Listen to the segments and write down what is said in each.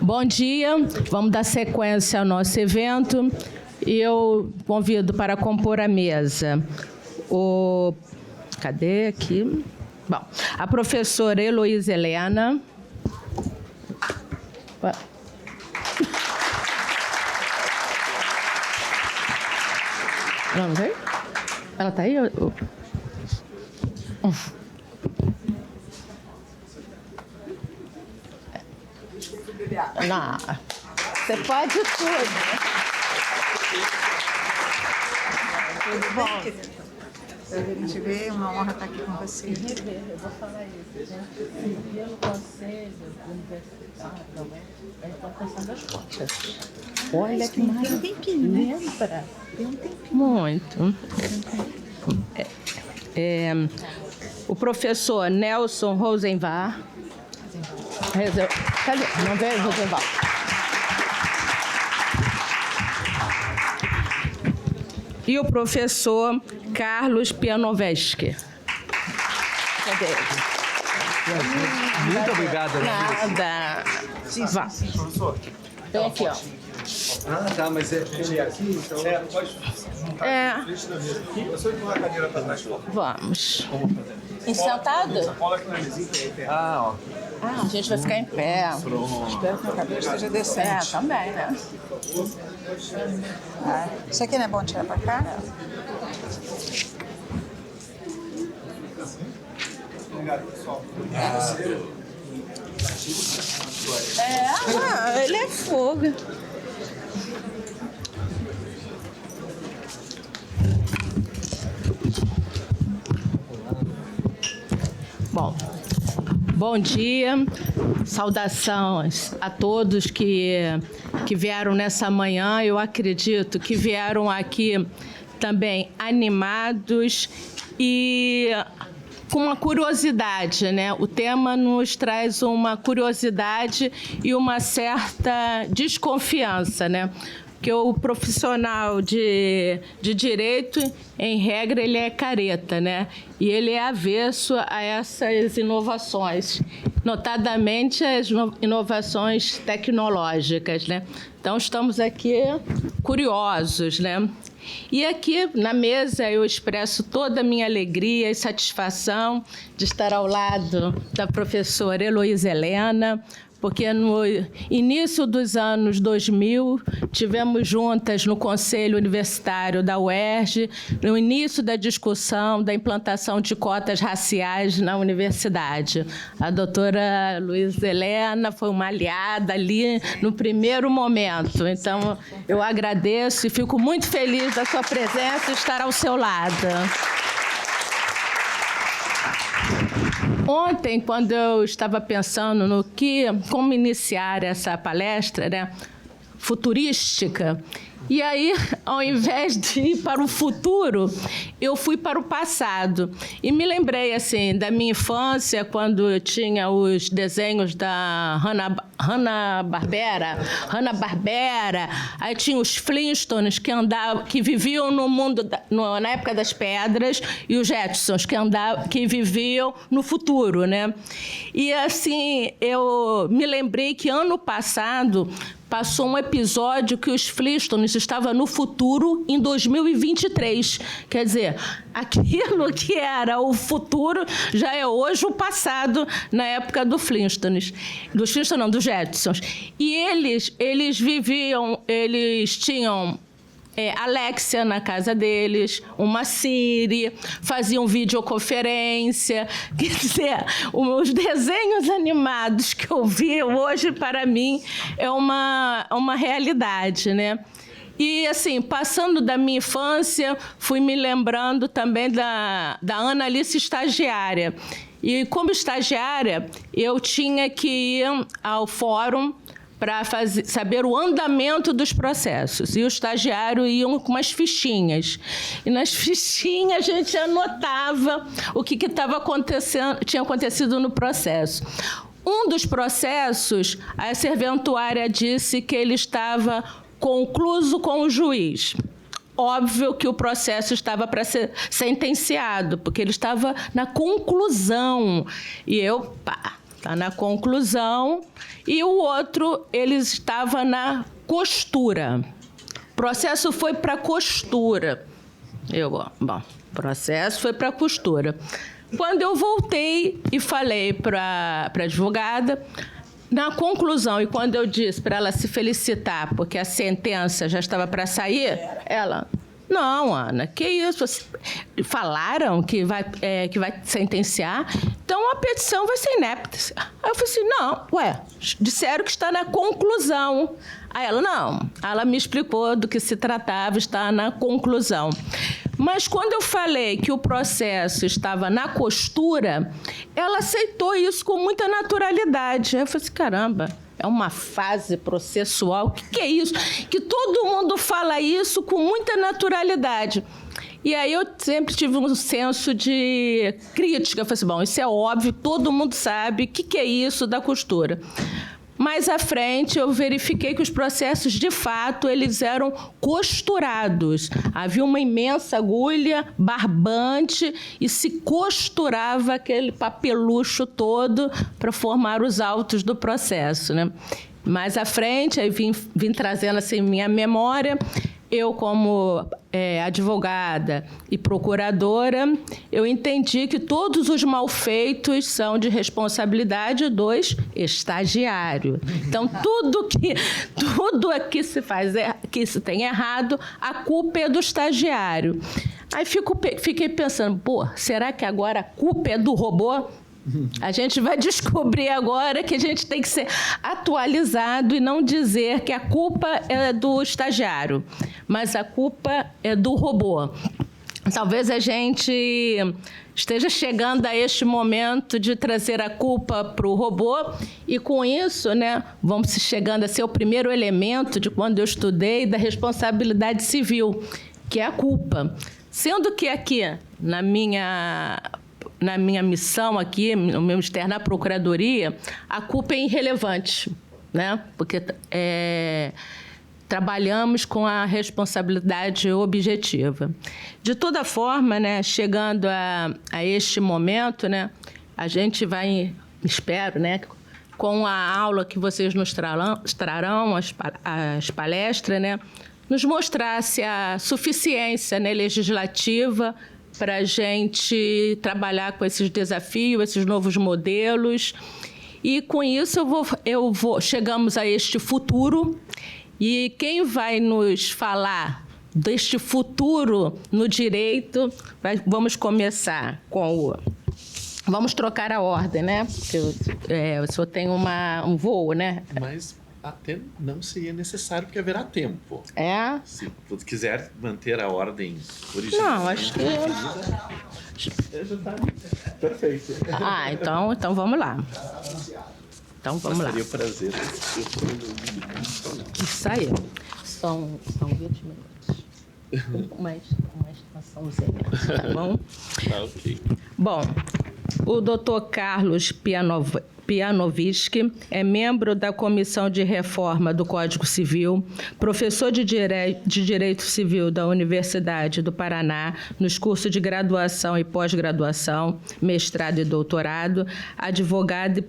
Bom dia, vamos dar sequência ao nosso evento e eu convido para compor a mesa Cadê aqui? Bom, a professora Heloísa Helena. Não veio? Ela está aí? Não, você pode tudo. Tudo bom, querida? Prazer em te ver, uma honra estar aqui com você. Eu vou falar isso, né? Pelo Conselho Universitário também, a gente está passando as contas. Olha que maravilha. Tem um tempinho, né? Lembra? Tem um tempinho. Muito. O professor Nelson Rosenvar. Cadê? Não veio Rosenvar. E o professor Carlos Pianoveski. Cadê ele? Muito obrigado. Nada. Vá. Professor. Tem aqui, ó. Ah, tá, mas ele é aqui, então... pode... Eu sou de uma cadeira para trás. Vamos. Sentado? Ah, ó. Ah, a gente vai ficar em pé. Espero que meu cabelo esteja decente. Também, né? Isso aqui não é bom tirar pra cá? Obrigado, pessoal. Ele é fogo. Bom dia, saudações a todos que vieram nessa manhã. Eu acredito que vieram aqui também animados e com uma curiosidade, né? O tema nos traz uma curiosidade e uma certa desconfiança, né? Porque o profissional de direito, em regra, ele é careta, né? E ele é avesso a essas inovações, notadamente as inovações tecnológicas, né? Então, estamos aqui curiosos, né? E aqui na mesa eu expresso toda a minha alegria e satisfação de estar ao lado da professora Heloísa Helena, porque no início dos anos 2000, tivemos juntas no Conselho Universitário da UERJ, no início da discussão da implantação de cotas raciais na universidade. A doutora Heloísa Helena foi uma aliada ali no primeiro momento. Então, eu agradeço e fico muito feliz da sua presença e estar ao seu lado. Ontem, quando eu estava pensando como iniciar essa palestra, né, futurística, e aí, ao invés de ir para o futuro, eu fui para o passado. E me lembrei, assim, da minha infância, quando eu tinha os desenhos da Hanna-Barbera, aí tinha os Flintstones que viviam no mundo, na época das pedras, e os Jetsons que viviam no futuro, né? E, assim, eu me lembrei que ano passado passou um episódio que os Flintstones estavam no futuro em 2023. Quer dizer, aquilo que era o futuro já é hoje o passado na época do Flintstones. Dos Flintstones não, dos Jetsons. E eles viviam, eles tinham Alexia na casa deles, uma Siri, faziam videoconferência. Quer dizer, os desenhos animados que eu vi hoje, para mim, é uma realidade, né? E, assim, passando da minha infância, fui me lembrando também da Ana Alice estagiária. E, como estagiária, eu tinha que ir ao fórum para saber o andamento dos processos. E o estagiário ia com umas fichinhas. E nas fichinhas a gente anotava o que tinha acontecido no processo. Um dos processos, a serventuária disse que ele estava concluído com o juiz. Óbvio que o processo estava para ser sentenciado, porque ele estava na conclusão. E eu, está na conclusão, e o outro, ele estava na costura. O processo foi para costura. O processo foi para costura. Quando eu voltei e falei para a advogada, na conclusão, e quando eu disse para ela se felicitar, porque a sentença já estava para sair, ela... Não, Ana, que isso? Falaram que vai sentenciar, então a petição vai ser inepta. Aí eu falei assim, não, disseram que está na conclusão. Aí ela, não, ela me explicou do que se tratava, está na conclusão. Mas quando eu falei que o processo estava na costura, ela aceitou isso com muita naturalidade. Aí eu falei assim, caramba... É uma fase processual. O que é isso? Que todo mundo fala isso com muita naturalidade. E aí eu sempre tive um senso de crítica. Eu falei assim, bom, isso é óbvio, todo mundo sabe o que é isso da costura. Mais à frente, eu verifiquei que os processos, de fato, eles eram costurados. Havia uma imensa agulha, barbante, e se costurava aquele papelucho todo para formar os autos do processo, né? Mais à frente, aí vim trazendo assim minha memória. Eu, como advogada e procuradora, eu entendi que todos os malfeitos são de responsabilidade dos estagiários. Então, tudo que se faz, que se tem errado, a culpa é do estagiário. Aí fiquei pensando, será que agora a culpa é do robô? A gente vai descobrir agora que a gente tem que ser atualizado e não dizer que a culpa é do estagiário, mas a culpa é do robô. Talvez a gente esteja chegando a este momento de trazer a culpa para o robô e, com isso, né, vamos chegando a ser o primeiro elemento de quando eu estudei da responsabilidade civil, que é a culpa. Sendo que aqui, na minha missão aqui, no meu ministério, na Procuradoria, a culpa é irrelevante, né? Porque trabalhamos com a responsabilidade objetiva. De toda forma, né, chegando a este momento, né, a gente vai, espero, né, com a aula que vocês nos trarão, as palestras, né, nos mostrasse a suficiência, né, legislativa para a gente trabalhar com esses desafios, esses novos modelos. E, com isso, chegamos a este futuro. E quem vai nos falar deste futuro no direito, vamos começar com o... Vamos trocar a ordem, né? Porque o senhor tem um voo, né? Mas até não seria necessário, porque haverá tempo. Se você quiser manter a ordem original. Não, acho que... Perfeito. Então vamos lá. Então vamos lá. Seria um prazer. Isso aí. São 20 minutos. Uma extensãozinha, tá bom? Tá, ok. Bom, o doutor Carlos Pianoviski é membro da Comissão de Reforma do Código Civil, professor de Direito Civil da Universidade do Paraná, nos cursos de graduação e pós-graduação, mestrado e doutorado, advogado e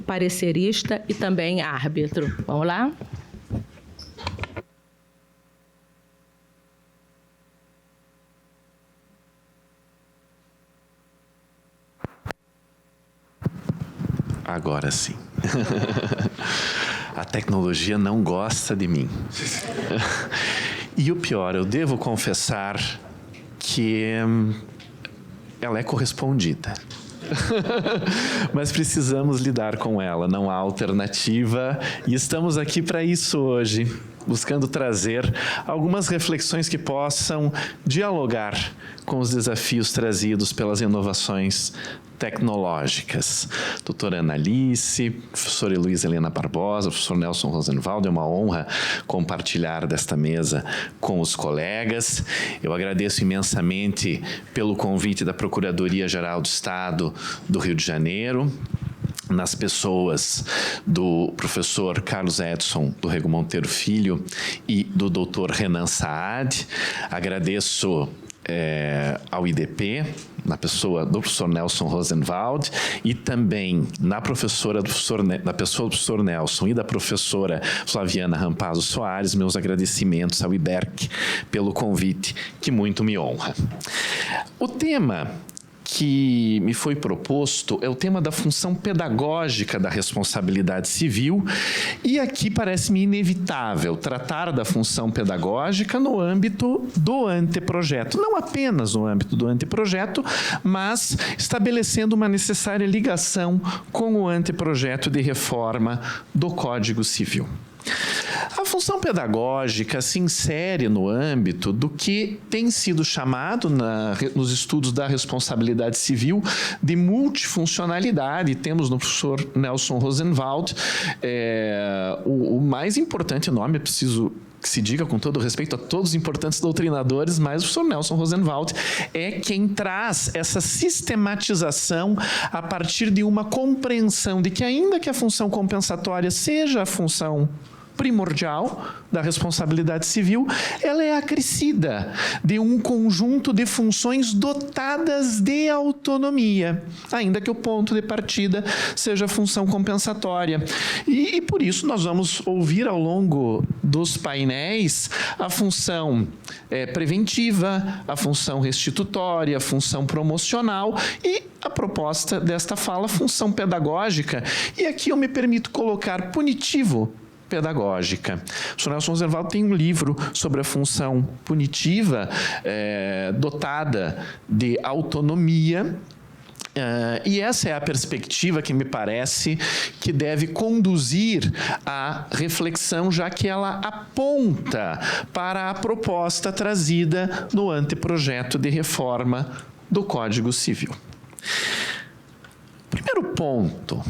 parecerista e também árbitro. Vamos lá? Agora sim. A tecnologia não gosta de mim. E o pior, eu devo confessar que ela é correspondida. Mas precisamos lidar com ela, não há alternativa. E estamos aqui para isso hoje, buscando trazer algumas reflexões que possam dialogar com os desafios trazidos pelas inovações tecnológicas. Doutora Analice, professora Luísa Helena Barbosa, professor Nelson Rosenwald, é uma honra compartilhar desta mesa com os colegas. Eu agradeço imensamente pelo convite da Procuradoria-Geral do Estado do Rio de Janeiro, nas pessoas do professor Carlos Edson do Rego Monteiro Filho e do doutor Renan Saad. Agradeço ao IDP, na pessoa do professor Nelson Rosenwald e também na pessoa do professor Nelson e da professora Flaviana Rampazzo Soares, meus agradecimentos ao IBERC pelo convite, que muito me honra. O tema que me foi proposto é o tema da função pedagógica da responsabilidade civil, e aqui parece-me inevitável tratar da função pedagógica no âmbito do anteprojeto, não apenas no âmbito do anteprojeto, mas estabelecendo uma necessária ligação com o anteprojeto de reforma do Código Civil. A função pedagógica se insere no âmbito do que tem sido chamado nos estudos da responsabilidade civil de multifuncionalidade. Temos no professor Nelson Rosenwald o mais importante nome, é preciso que se diga com todo respeito a todos os importantes doutrinadores, mas o professor Nelson Rosenwald é quem traz essa sistematização a partir de uma compreensão de que, ainda que a função compensatória seja a função primordial da responsabilidade civil, ela é acrescida de um conjunto de funções dotadas de autonomia, ainda que o ponto de partida seja a função compensatória. E por isso nós vamos ouvir ao longo dos painéis a função preventiva, a função restitutória, a função promocional e a proposta desta fala, a função pedagógica. E aqui eu me permito colocar punitivo pedagógica. O professor Nelson Rosenwald tem um livro sobre a função punitiva dotada de autonomia, e essa é a perspectiva que me parece que deve conduzir a reflexão, já que ela aponta para a proposta trazida no anteprojeto de reforma do Código Civil. Primeiro ponto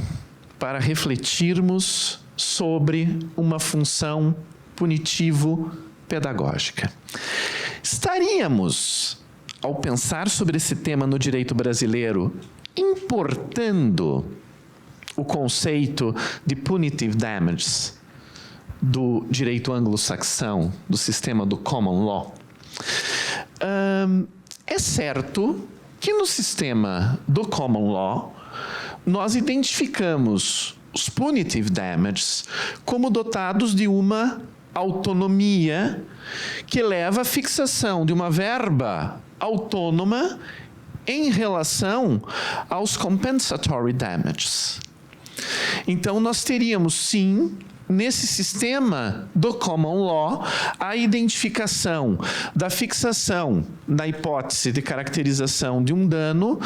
para refletirmos sobre uma função punitivo-pedagógica. Estaríamos, ao pensar sobre esse tema no direito brasileiro, importando o conceito de punitive damages do direito anglo-saxão, do sistema do common law? É certo que no sistema do common law nós identificamos os punitive damages como dotados de uma autonomia que leva à fixação de uma verba autônoma em relação aos compensatory damages. Então, nós teríamos, sim, nesse sistema do common law, a identificação da fixação, na hipótese de caracterização de um dano,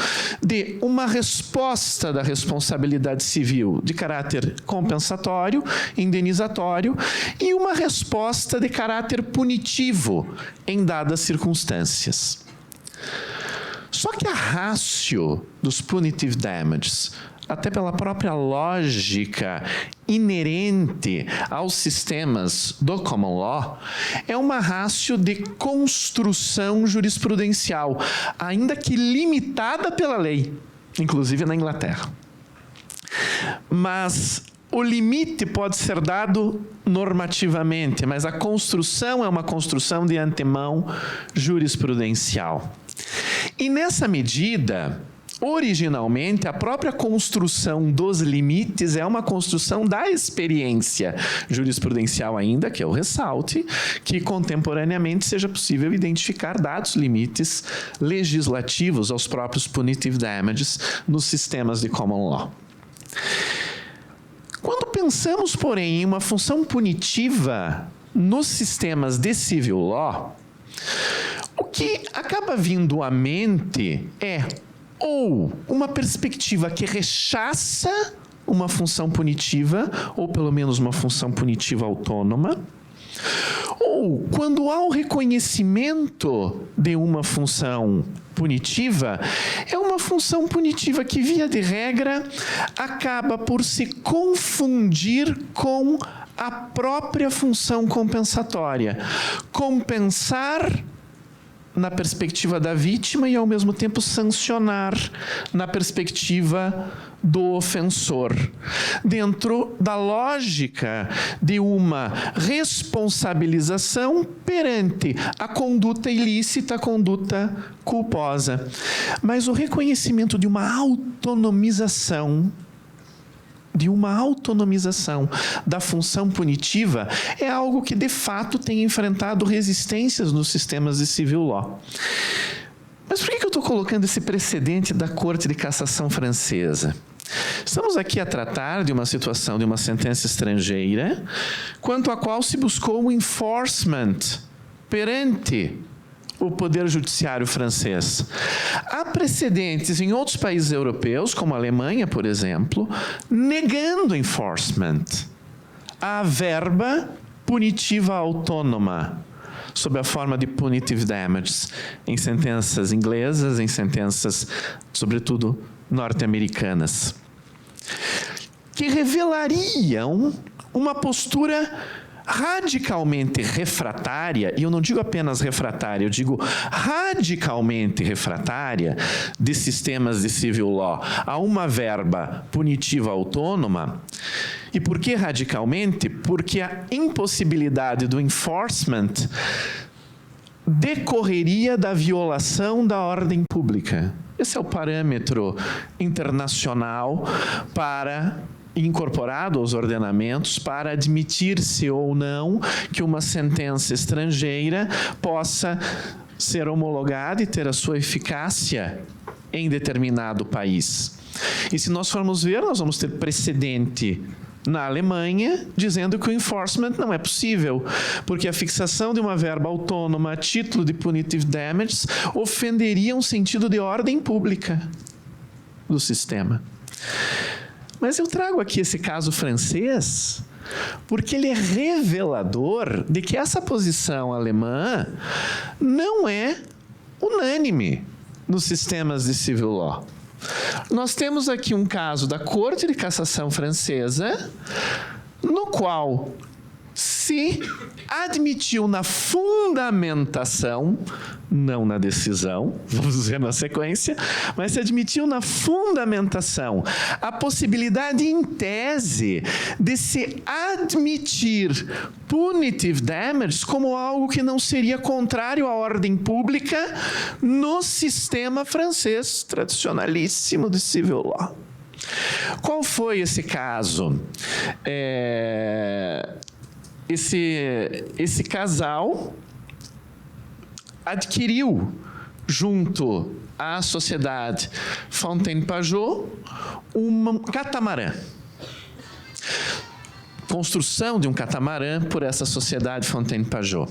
de uma resposta da responsabilidade civil de caráter compensatório, indenizatório, e uma resposta de caráter punitivo em dadas circunstâncias. Só que a ratio dos punitive damages, até pela própria lógica inerente aos sistemas do common law, é uma ratio de construção jurisprudencial, ainda que limitada pela lei, inclusive na Inglaterra. Mas o limite pode ser dado normativamente, mas a construção é uma construção de antemão jurisprudencial. E nessa medida, originalmente, a própria construção dos limites é uma construção da experiência jurisprudencial ainda, que eu ressalte, que contemporaneamente seja possível identificar dados limites legislativos aos próprios punitive damages nos sistemas de common law. Quando pensamos, porém, em uma função punitiva nos sistemas de civil law, o que acaba vindo à mente é ou uma perspectiva que rechaça uma função punitiva, ou pelo menos uma função punitiva autônoma, ou quando há o reconhecimento de uma função punitiva, é uma função punitiva que, via de regra, acaba por se confundir com a própria função compensatória. Compensar na perspectiva da vítima e, ao mesmo tempo, sancionar na perspectiva do ofensor, dentro da lógica de uma responsabilização perante a conduta ilícita, a conduta culposa. Mas o reconhecimento de uma autonomização da função punitiva é algo que, de fato, tem enfrentado resistências nos sistemas de civil law. Mas por que eu estou colocando esse precedente da Corte de Cassação francesa? Estamos aqui a tratar de uma situação de uma sentença estrangeira, quanto à qual se buscou o enforcement perante o Poder Judiciário francês. Há precedentes em outros países europeus, como a Alemanha, por exemplo, negando enforcement à verba punitiva autônoma, sob a forma de punitive damages, em sentenças inglesas, em sentenças, sobretudo, norte-americanas, que revelariam uma postura radicalmente refratária, e eu não digo apenas refratária, eu digo radicalmente refratária, de sistemas de civil law a uma verba punitiva autônoma. E por que radicalmente? Porque a impossibilidade do enforcement decorreria da violação da ordem pública. Esse é o parâmetro internacional incorporado aos ordenamentos para admitir-se ou não que uma sentença estrangeira possa ser homologada e ter a sua eficácia em determinado país. E se nós formos ver, nós vamos ter precedente na Alemanha dizendo que o enforcement não é possível, porque a fixação de uma verba autônoma a título de punitive damages ofenderia um sentido de ordem pública do sistema. Mas eu trago aqui esse caso francês porque ele é revelador de que essa posição alemã não é unânime nos sistemas de civil law. Nós temos aqui um caso da Corte de Cassação francesa, no qual se admitiu na fundamentação, não na decisão, vamos ver na sequência, mas se admitiu na fundamentação a possibilidade em tese de se admitir punitive damages como algo que não seria contrário à ordem pública no sistema francês tradicionalíssimo de civil law. Qual foi esse caso? Esse casal adquiriu, junto à sociedade Fontaine-Pajot, um catamarã. Construção de um catamarã por essa sociedade Fontaine-Pajot.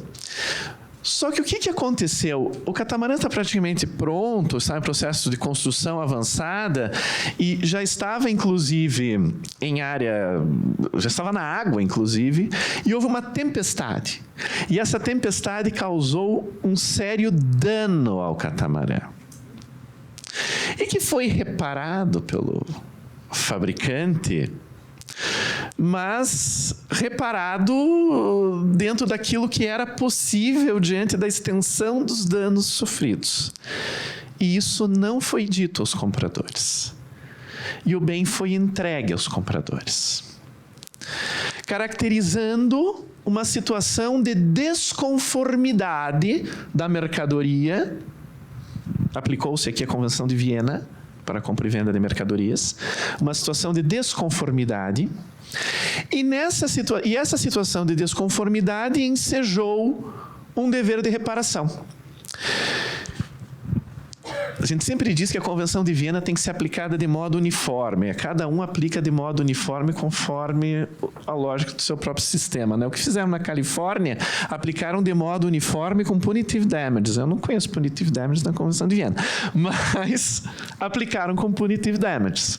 Só que o que aconteceu? O catamarã está praticamente pronto, está em processo de construção avançada e já estava, inclusive, já estava na água, inclusive, e houve uma tempestade. E essa tempestade causou um sério dano ao catamarã. E que foi reparado pelo fabricante, mas reparado dentro daquilo que era possível diante da extensão dos danos sofridos. E isso não foi dito aos compradores. E o bem foi entregue aos compradores, caracterizando uma situação de desconformidade da mercadoria. Aplicou-se aqui a Convenção de Viena para a compra e venda de mercadorias, uma situação de desconformidade. E essa situação de desconformidade ensejou um dever de reparação. A gente sempre diz que a Convenção de Viena tem que ser aplicada de modo uniforme. Cada um aplica de modo uniforme conforme a lógica do seu próprio sistema, né? O que fizeram na Califórnia, aplicaram de modo uniforme com punitive damages. Eu não conheço punitive damages na Convenção de Viena, mas aplicaram com punitive damages.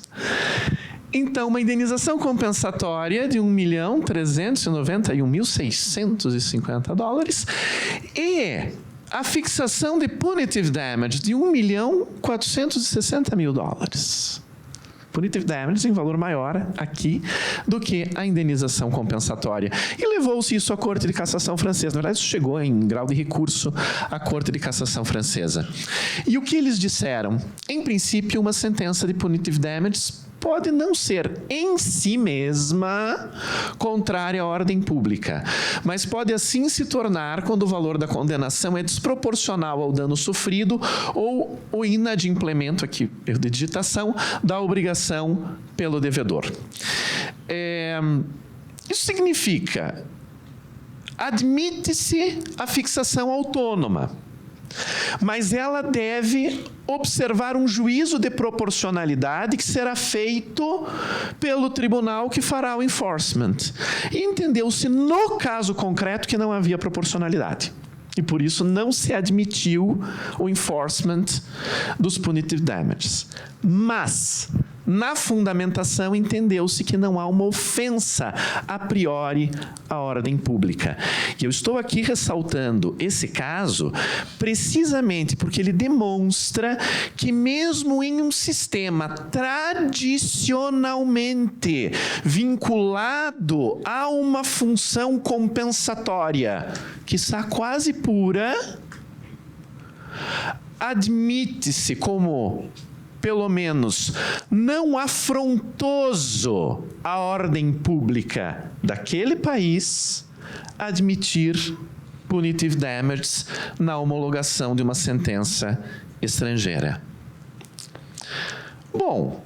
Então, uma indenização compensatória de $1.391.650 e a fixação de punitive damage de $1.460.000. Punitive damages em valor maior aqui do que a indenização compensatória. E levou-se isso à Corte de Cassação Francesa. Na verdade, isso chegou em grau de recurso à Corte de Cassação Francesa. E o que eles disseram? Em princípio, uma sentença de punitive damages pode não ser em si mesma contrária à ordem pública, mas pode assim se tornar quando o valor da condenação é desproporcional ao dano sofrido ou o inadimplemento, aqui erro de digitação, da obrigação pelo devedor. Isso significa, admite-se a fixação autônoma, mas ela deve observar um juízo de proporcionalidade que será feito pelo tribunal que fará o enforcement. E entendeu-se no caso concreto que não havia proporcionalidade. E por isso não se admitiu o enforcement dos punitive damages. Mas, na fundamentação, entendeu-se que não há uma ofensa a priori à ordem pública. E eu estou aqui ressaltando esse caso precisamente porque ele demonstra que mesmo em um sistema tradicionalmente vinculado a uma função compensatória, que está quase pura, admite-se como, pelo menos, não afrontoso à ordem pública daquele país, admitir punitive damages na homologação de uma sentença estrangeira. Bom,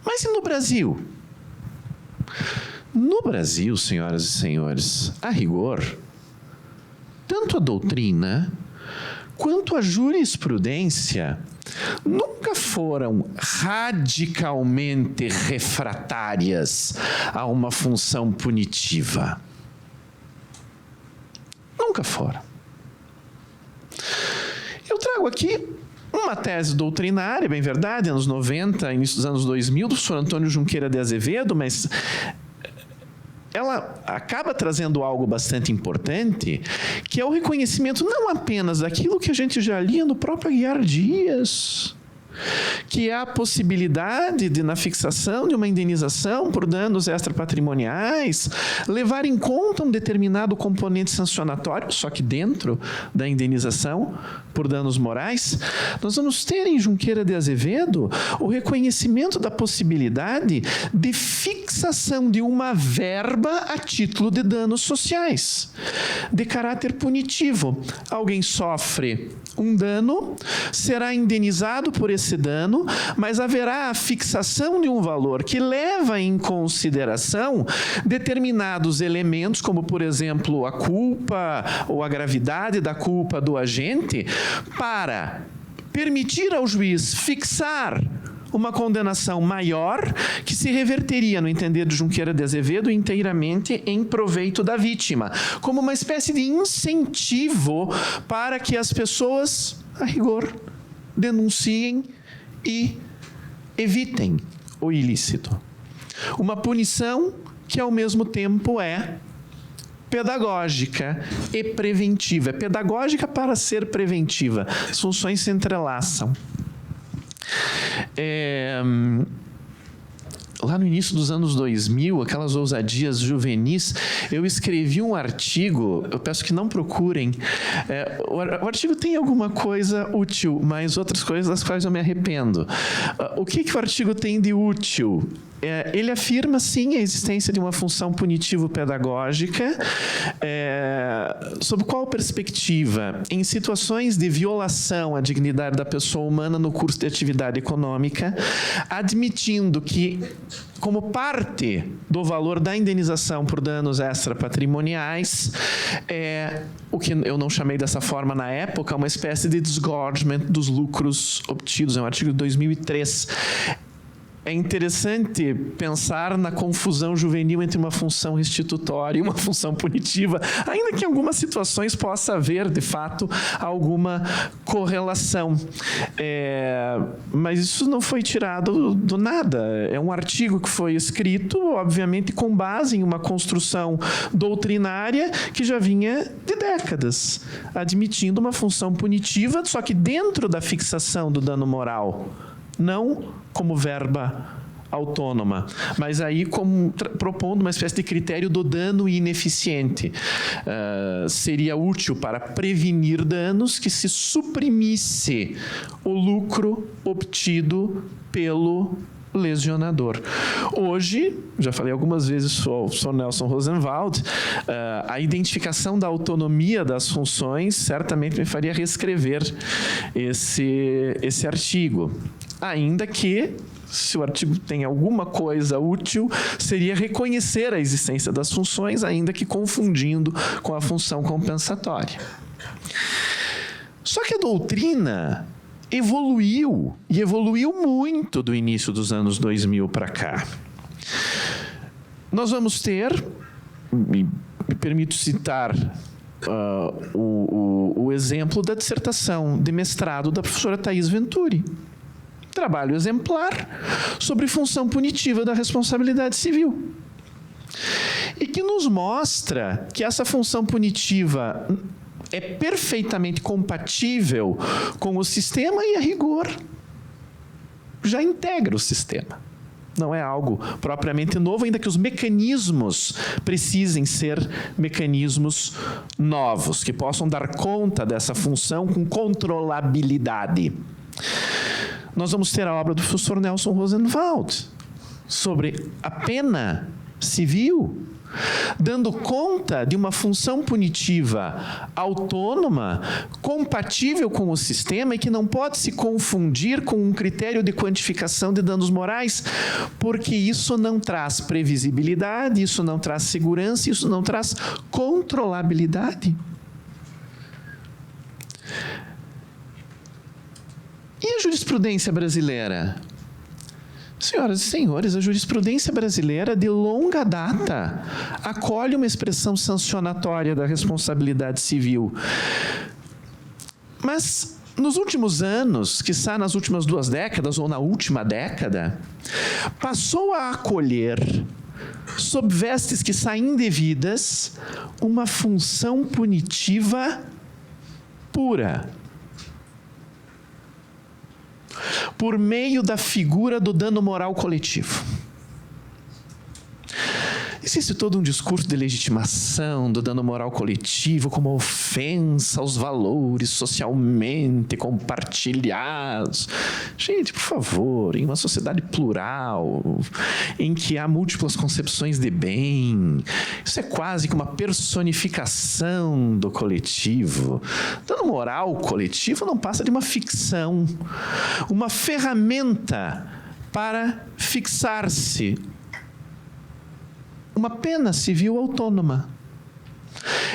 mas e no Brasil? No Brasil, senhoras e senhores, a rigor, tanto a doutrina quanto a jurisprudência nunca foram radicalmente refratárias a uma função punitiva. Nunca foram. Eu trago aqui uma tese doutrinária, bem verdade, anos 90, início dos anos 2000, do professor Antônio Junqueira de Azevedo, mas ela acaba trazendo algo bastante importante, que é o reconhecimento não apenas daquilo que a gente já lia no próprio Aguiar Dias, que é a possibilidade de, na fixação de uma indenização por danos extrapatrimoniais, levar em conta um determinado componente sancionatório, só que dentro da indenização por danos morais. Nós vamos ter em Junqueira de Azevedo o reconhecimento da possibilidade de fixação de uma verba a título de danos sociais, de caráter punitivo. Alguém sofre um dano, será indenizado por esse dano, mas haverá a fixação de um valor que leva em consideração determinados elementos, como, por exemplo, a culpa ou a gravidade da culpa do agente, para permitir ao juiz fixar uma condenação maior que se reverteria, no entender de Junqueira de Azevedo, inteiramente em proveito da vítima, como uma espécie de incentivo para que as pessoas, a rigor, denunciem e evitem o ilícito. Uma punição que, ao mesmo tempo, é pedagógica e preventiva. É pedagógica para ser preventiva. As funções se entrelaçam. Lá no início dos anos 2000, aquelas ousadias juvenis, eu escrevi um artigo, eu peço que não procurem. O artigo tem alguma coisa útil, mas outras coisas das quais eu me arrependo. O que o artigo tem de útil? Ele afirma, sim, a existência de uma função punitivo-pedagógica. Sob qual perspectiva? Em situações de violação à dignidade da pessoa humana no curso de atividade econômica, admitindo que, como parte do valor da indenização por danos extrapatrimoniais, o que eu não chamei dessa forma na época, uma espécie de disgorgement dos lucros obtidos. É um artigo de 2003. É interessante pensar na confusão juvenil entre uma função restitutória e uma função punitiva, ainda que em algumas situações possa haver, de fato, alguma correlação. Mas isso não foi tirado do nada. É um artigo que foi escrito, obviamente, com base em uma construção doutrinária que já vinha de décadas, admitindo uma função punitiva, só que dentro da fixação do dano moral não como verba autônoma, mas aí propondo uma espécie de critério do dano ineficiente. Seria útil para prevenir danos que se suprimisse o lucro obtido pelo lesionador. Hoje, já falei algumas vezes, sou Nelson Rosenwald, a identificação da autonomia das funções certamente me faria reescrever esse artigo. Ainda que, se o artigo tem alguma coisa útil, seria reconhecer a existência das funções, ainda que confundindo com a função compensatória. Só que a doutrina evoluiu, e evoluiu muito do início dos anos 2000 para cá. Nós vamos ter, me permito citar o exemplo da dissertação de mestrado da professora Thaís Venturi. Trabalho exemplar sobre função punitiva da responsabilidade civil. E que nos mostra que essa função punitiva é perfeitamente compatível com o sistema e, a rigor, já integra o sistema. Não é algo propriamente novo, ainda que os mecanismos precisem ser mecanismos novos, que possam dar conta dessa função com controlabilidade. Nós vamos ter a obra do professor Nelson Rosenwald sobre a pena civil, dando conta de uma função punitiva autônoma, compatível com o sistema e que não pode se confundir com um critério de quantificação de danos morais, porque isso não traz previsibilidade, isso não traz segurança, isso não traz controlabilidade. E a jurisprudência brasileira? Senhoras e senhores, a jurisprudência brasileira, de longa data, acolhe uma expressão sancionatória da responsabilidade civil. Mas, nos últimos anos, quiçá nas últimas 2 décadas ou na última década, passou a acolher, sob vestes quiçá indevidas, uma função punitiva pura, por meio da figura do dano moral coletivo. Existe todo um discurso de legitimação do dano moral coletivo como ofensa aos valores socialmente compartilhados. Gente, por favor, em uma sociedade plural, em que há múltiplas concepções de bem, isso é quase que uma personificação do coletivo. Dano moral coletivo não passa de uma ficção, uma ferramenta para fixar-se uma pena civil autônoma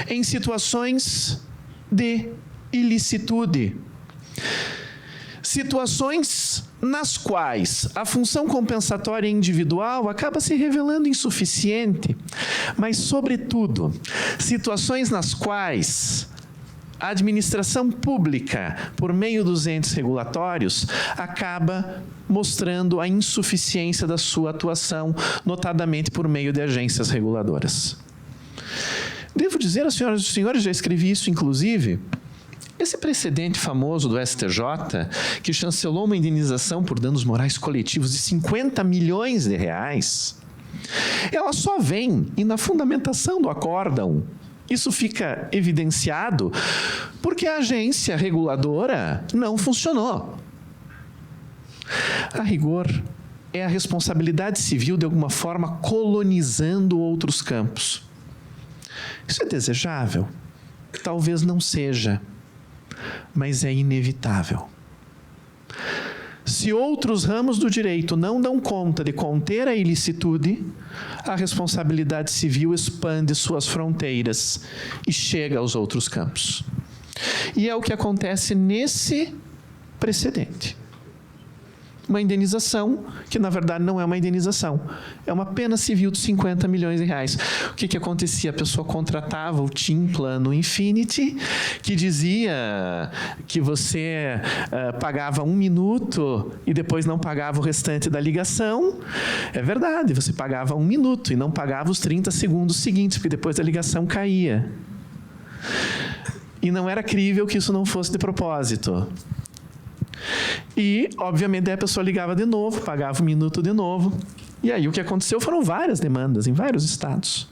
em situações de ilicitude. Situações nas quais a função compensatória individual acaba se revelando insuficiente, mas, sobretudo, situações nas quais a administração pública, por meio dos entes regulatórios, acaba mostrando a insuficiência da sua atuação, notadamente por meio de agências reguladoras. Devo dizer às senhoras e aos senhores, já escrevi isso inclusive, esse precedente famoso do STJ, que chancelou uma indenização por danos morais coletivos de 50 milhões de reais, ela só vem, e na fundamentação do acórdão, isso fica evidenciado porque a agência reguladora não funcionou. A rigor, é a responsabilidade civil, de alguma forma, colonizando outros campos. Isso é desejável? Talvez não seja, mas é inevitável. Se outros ramos do direito não dão conta de conter a ilicitude, a responsabilidade civil expande suas fronteiras e chega aos outros campos. E é o que acontece nesse precedente. Uma indenização que, na verdade, não é uma indenização. É uma pena civil de 50 milhões de reais. O que acontecia? A pessoa contratava o TIM Plano Infinity, que dizia que você pagava 1 minuto e depois não pagava o restante da ligação. É verdade, você pagava 1 minuto e não pagava os 30 segundos seguintes, porque depois a ligação caía. E não era crível que isso não fosse de propósito. E, obviamente, a pessoa ligava de novo, pagava um minuto de novo. E aí o que aconteceu foram várias demandas em vários estados,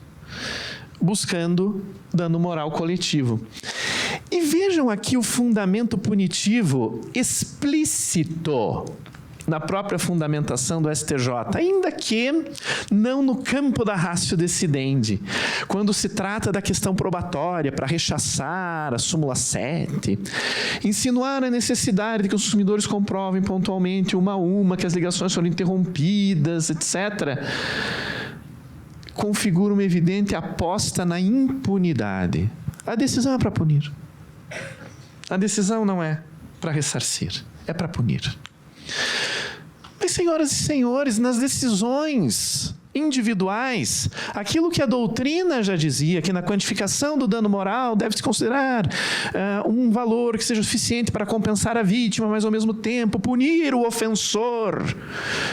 buscando dano moral coletivo. E vejam aqui o fundamento punitivo explícito na própria fundamentação do STJ, ainda que não no campo da ratio decidendi, quando se trata da questão probatória para rechaçar a súmula 7, insinuar a necessidade de que os consumidores comprovem pontualmente uma a uma que as ligações foram interrompidas, etc., configura uma evidente aposta na impunidade. A decisão é para punir. A decisão não é para ressarcir, é para punir. Mas, senhoras e senhores, nas decisões individuais, aquilo que a doutrina já dizia, que na quantificação do dano moral deve-se considerar um valor que seja suficiente para compensar a vítima, mas ao mesmo tempo punir o ofensor.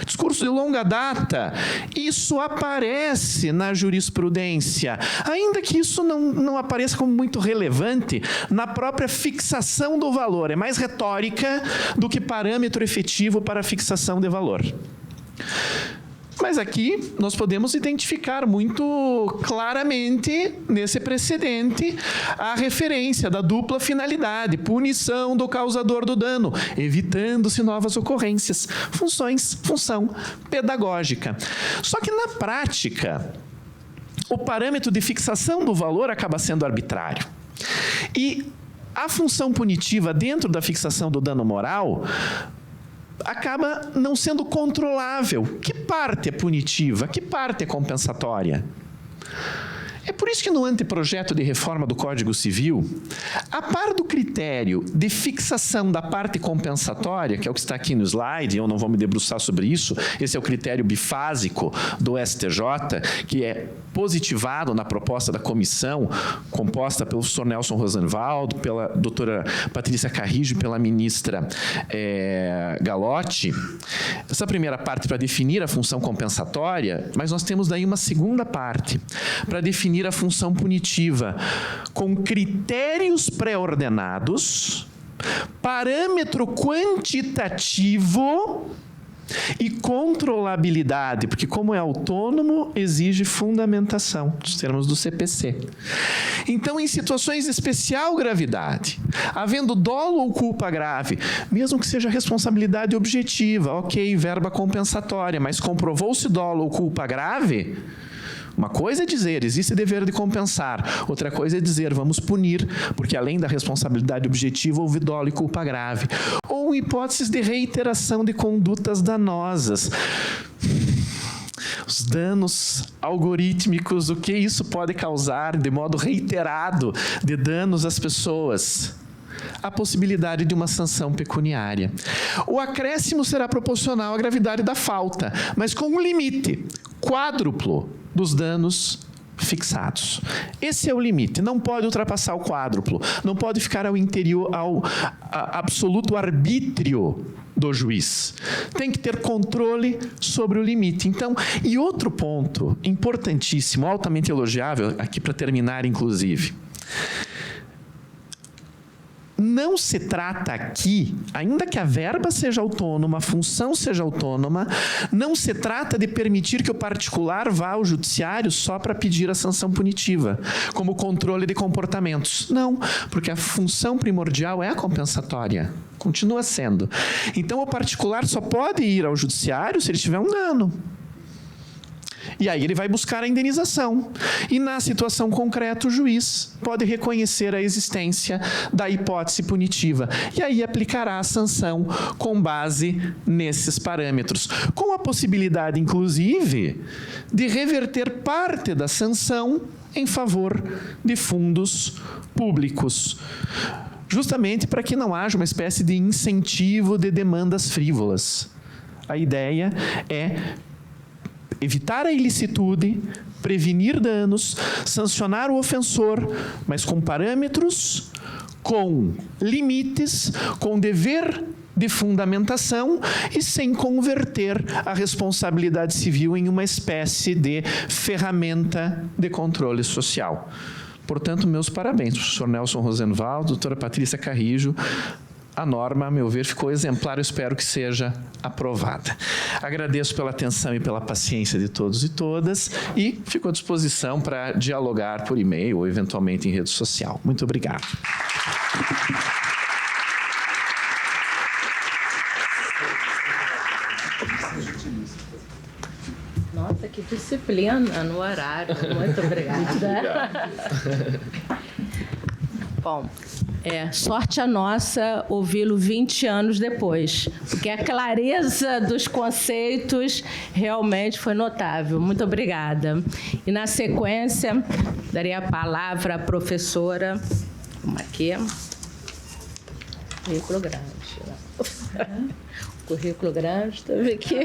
Discurso de longa data. Isso aparece na jurisprudência, ainda que isso não apareça como muito relevante na própria fixação do valor. É mais retórica do que parâmetro efetivo para a fixação de valor. Mas aqui nós podemos identificar muito claramente, nesse precedente, a referência da dupla finalidade, punição do causador do dano, evitando-se novas ocorrências, função pedagógica. Só que na prática, o parâmetro de fixação do valor acaba sendo arbitrário. E a função punitiva dentro da fixação do dano moral acaba não sendo controlável. Que parte é punitiva? Que parte é compensatória? É por isso que no anteprojeto de reforma do Código Civil, a par do critério de fixação da parte compensatória, que é o que está aqui no slide, eu não vou me debruçar sobre isso, esse é o critério bifásico do STJ, que é positivado na proposta da comissão, composta pelo professor Nelson Rosenwald, pela doutora Patrícia Carrijo e pela ministra Galotti. Essa primeira parte para definir a função compensatória, mas nós temos daí uma segunda parte para definir a função punitiva com critérios pré-ordenados, parâmetro quantitativo e controlabilidade, porque como é autônomo, exige fundamentação, dos termos do CPC. Então, em situações de especial gravidade, havendo dolo ou culpa grave, mesmo que seja responsabilidade objetiva, ok, verba compensatória, mas comprovou-se dolo ou culpa grave, uma coisa é dizer, existe dever de compensar. Outra coisa é dizer, vamos punir, porque além da responsabilidade objetiva, houve dolo e culpa grave. Ou hipóteses de reiteração de condutas danosas. Os danos algorítmicos, o que isso pode causar de modo reiterado de danos às pessoas. A possibilidade de uma sanção pecuniária. O acréscimo será proporcional à gravidade da falta, mas com um limite quádruplo dos danos fixados. Esse é o limite, não pode ultrapassar o quádruplo, não pode ficar ao absoluto arbítrio do juiz. Tem que ter controle sobre o limite. Então, e outro ponto importantíssimo, altamente elogiável, aqui para terminar, inclusive. Não se trata aqui, ainda que a verba seja autônoma, a função seja autônoma, não se trata de permitir que o particular vá ao judiciário só para pedir a sanção punitiva, como controle de comportamentos. Não, porque a função primordial é a compensatória, continua sendo. Então, o particular só pode ir ao judiciário se ele tiver um dano. E aí ele vai buscar a indenização. E na situação concreta, o juiz pode reconhecer a existência da hipótese punitiva. E aí aplicará a sanção com base nesses parâmetros. Com a possibilidade, inclusive, de reverter parte da sanção em favor de fundos públicos. Justamente para que não haja uma espécie de incentivo de demandas frívolas. A ideia é evitar a ilicitude, prevenir danos, sancionar o ofensor, mas com parâmetros, com limites, com dever de fundamentação e sem converter a responsabilidade civil em uma espécie de ferramenta de controle social. Portanto, meus parabéns, professor Nelson Rosenwald, doutora Patrícia Carrijo, a norma, a meu ver, ficou exemplar. Eu espero que seja aprovada. Agradeço pela atenção e pela paciência de todos e todas e fico à disposição para dialogar por e-mail ou, eventualmente, em rede social. Muito obrigado. Nossa, que disciplina no horário. Muito obrigada. Bom, sorte a nossa ouvi-lo 20 anos depois, porque a clareza dos conceitos realmente foi notável. Muito obrigada. E, na sequência, darei a palavra à professora... Vamos aqui. Currículo grande. Currículo grande, está vendo aqui?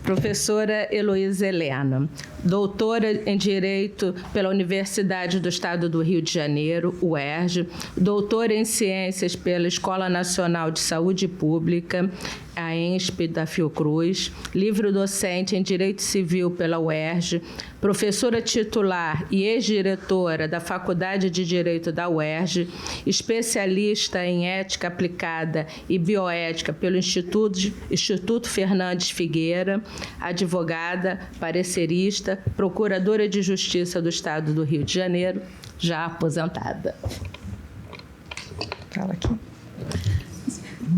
Professora Heloísa Helena, doutora em Direito pela Universidade do Estado do Rio de Janeiro, UERJ, doutora em Ciências pela Escola Nacional de Saúde Pública, a ENSP da Fiocruz, livre-docente em Direito Civil pela UERJ, professora titular e ex-diretora da Faculdade de Direito da UERJ, especialista em Ética Aplicada e Bioética pelo Instituto Fernandes Figueira, advogada, parecerista, procuradora de Justiça do Estado do Rio de Janeiro, já aposentada. Fala aqui.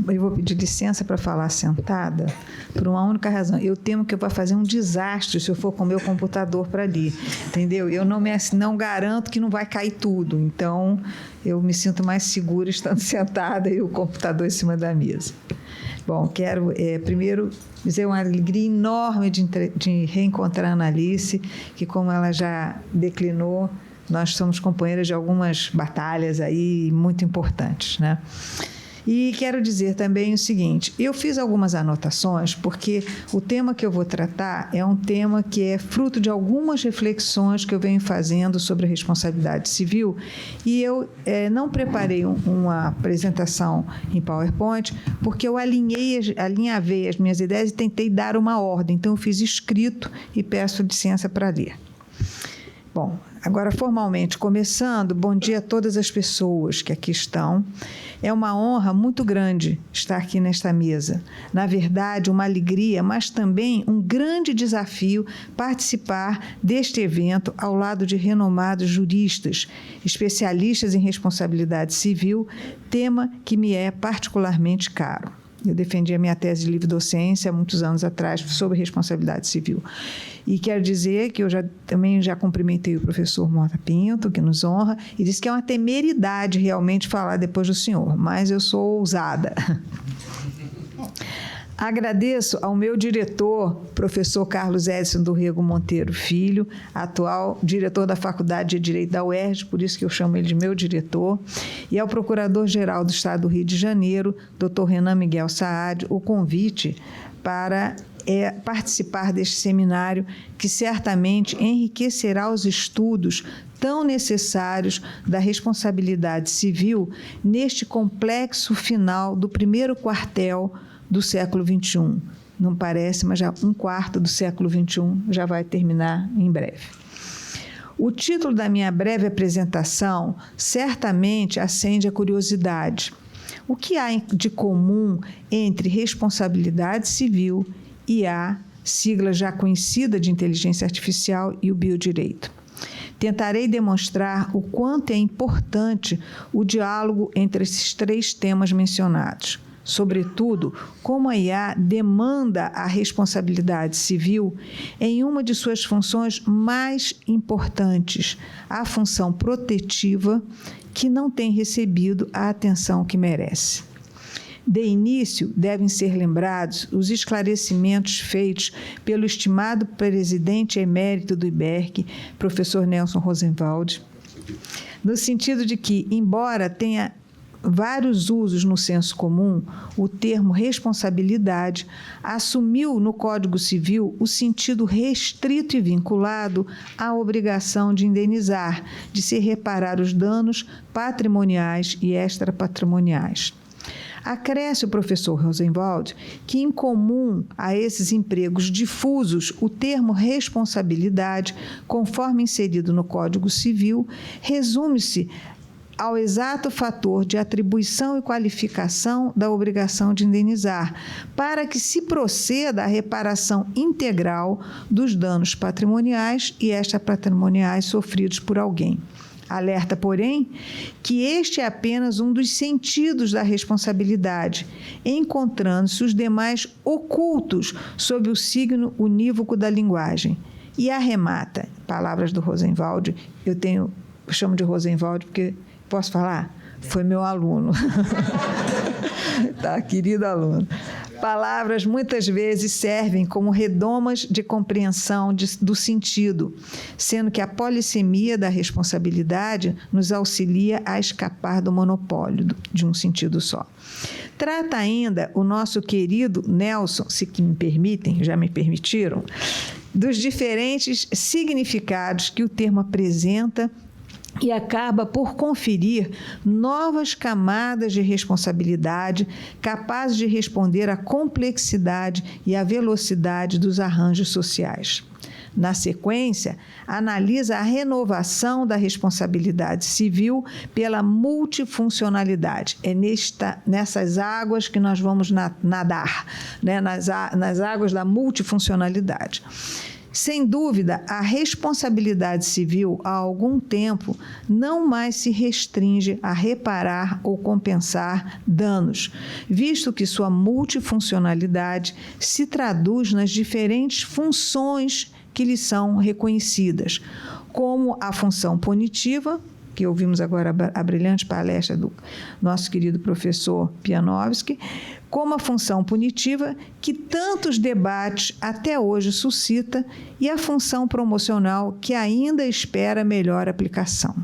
Eu vou pedir licença para falar sentada por uma única razão. Eu temo que eu vou fazer um desastre se eu for com o meu computador para ali, entendeu? Eu não garanto que não vai cair tudo, então eu me sinto mais segura estando sentada e o computador em cima da mesa. Bom, quero primeiro dizer uma alegria enorme de reencontrar a Analice, que, como ela já declinou, nós somos companheiras de algumas batalhas aí muito importantes, né? E quero dizer também o seguinte, eu fiz algumas anotações porque o tema que eu vou tratar é um tema que é fruto de algumas reflexões que eu venho fazendo sobre a responsabilidade civil e eu não preparei uma apresentação em PowerPoint porque eu alinhavei as minhas ideias e tentei dar uma ordem, então eu fiz escrito e peço licença para ler. Bom, agora formalmente começando, bom dia a todas as pessoas que aqui estão. É uma honra muito grande estar aqui nesta mesa. Na verdade, uma alegria, mas também um grande desafio participar deste evento ao lado de renomados juristas, especialistas em responsabilidade civil, tema que me é particularmente caro. Eu defendi a minha tese de livre-docência há muitos anos atrás sobre responsabilidade civil. E quero dizer que eu também já cumprimentei o professor Mota Pinto, que nos honra, e disse que é uma temeridade realmente falar depois do senhor, mas eu sou ousada. Agradeço ao meu diretor, professor Carlos Edson do Rego Monteiro Filho, atual diretor da Faculdade de Direito da UERJ, por isso que eu chamo ele de meu diretor, e ao Procurador-Geral do Estado do Rio de Janeiro, Dr. Renan Miguel Saad, o convite para participar deste seminário que certamente enriquecerá os estudos tão necessários da responsabilidade civil neste complexo final do primeiro quartel do século XXI. Não parece, mas já um quarto do século XXI já vai terminar em breve. O título da minha breve apresentação certamente acende a curiosidade. O que há de comum entre responsabilidade civil e a sigla já conhecida de inteligência artificial e o biodireito? Tentarei demonstrar o quanto é importante o diálogo entre esses três temas mencionados. Sobretudo, como a IA demanda a responsabilidade civil em uma de suas funções mais importantes, a função protetiva, que não tem recebido a atenção que merece. De início, devem ser lembrados os esclarecimentos feitos pelo estimado presidente emérito do IBERC, professor Nelson Rosenwald, no sentido de que, embora tenha vários usos no senso comum, o termo responsabilidade assumiu no Código Civil o sentido restrito e vinculado à obrigação de indenizar, de se reparar os danos patrimoniais e extrapatrimoniais. Acresce o professor Rosenwald que, em comum a esses empregos difusos, o termo responsabilidade, conforme inserido no Código Civil, resume-se ao exato fator de atribuição e qualificação da obrigação de indenizar, para que se proceda à reparação integral dos danos patrimoniais e extrapatrimoniais sofridos por alguém. Alerta, porém, que este é apenas um dos sentidos da responsabilidade, encontrando-se os demais ocultos sob o signo unívoco da linguagem. E arremata, palavras do Rosenwald, eu chamo de Rosenwald porque, posso falar? Foi meu aluno. Tá, querido aluno. Palavras muitas vezes servem como redomas de compreensão do sentido, sendo que a polissemia da responsabilidade nos auxilia a escapar do monopólio de um sentido só. Trata ainda o nosso querido Nelson, se que me permitem, já me permitiram, dos diferentes significados que o termo apresenta e acaba por conferir novas camadas de responsabilidade capazes de responder à complexidade e à velocidade dos arranjos sociais. Na sequência, analisa a renovação da responsabilidade civil pela multifuncionalidade. É nessas águas que nós vamos nadar, né? nas águas da multifuncionalidade. Sem dúvida, a responsabilidade civil, há algum tempo, não mais se restringe a reparar ou compensar danos, visto que sua multifuncionalidade se traduz nas diferentes funções que lhe são reconhecidas, como a função punitiva, que ouvimos agora a brilhante palestra do nosso querido professor Pianovski, como a função punitiva que tantos debates até hoje suscita e a função promocional que ainda espera melhor aplicação.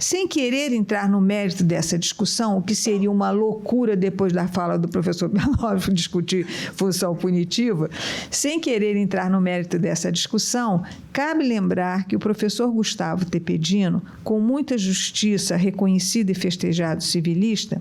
Sem querer entrar no mérito dessa discussão, o que seria uma loucura depois da fala do professor Pianovski discutir função punitiva, sem querer entrar no mérito dessa discussão, cabe lembrar que o professor Gustavo Tepedino, com muita justiça reconhecido e festejado civilista,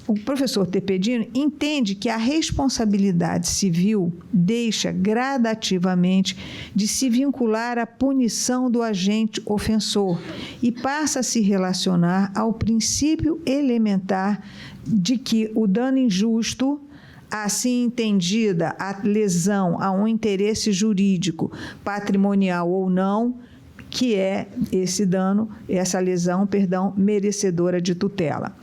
o professor Tepedino entende que a responsabilidade civil deixa gradativamente de se vincular à punição do agente ofensor e passa a se relacionar ao princípio elementar de que o dano injusto, assim entendida a lesão a um interesse jurídico, patrimonial ou não, que é esse dano, essa lesão, merecedora de tutela.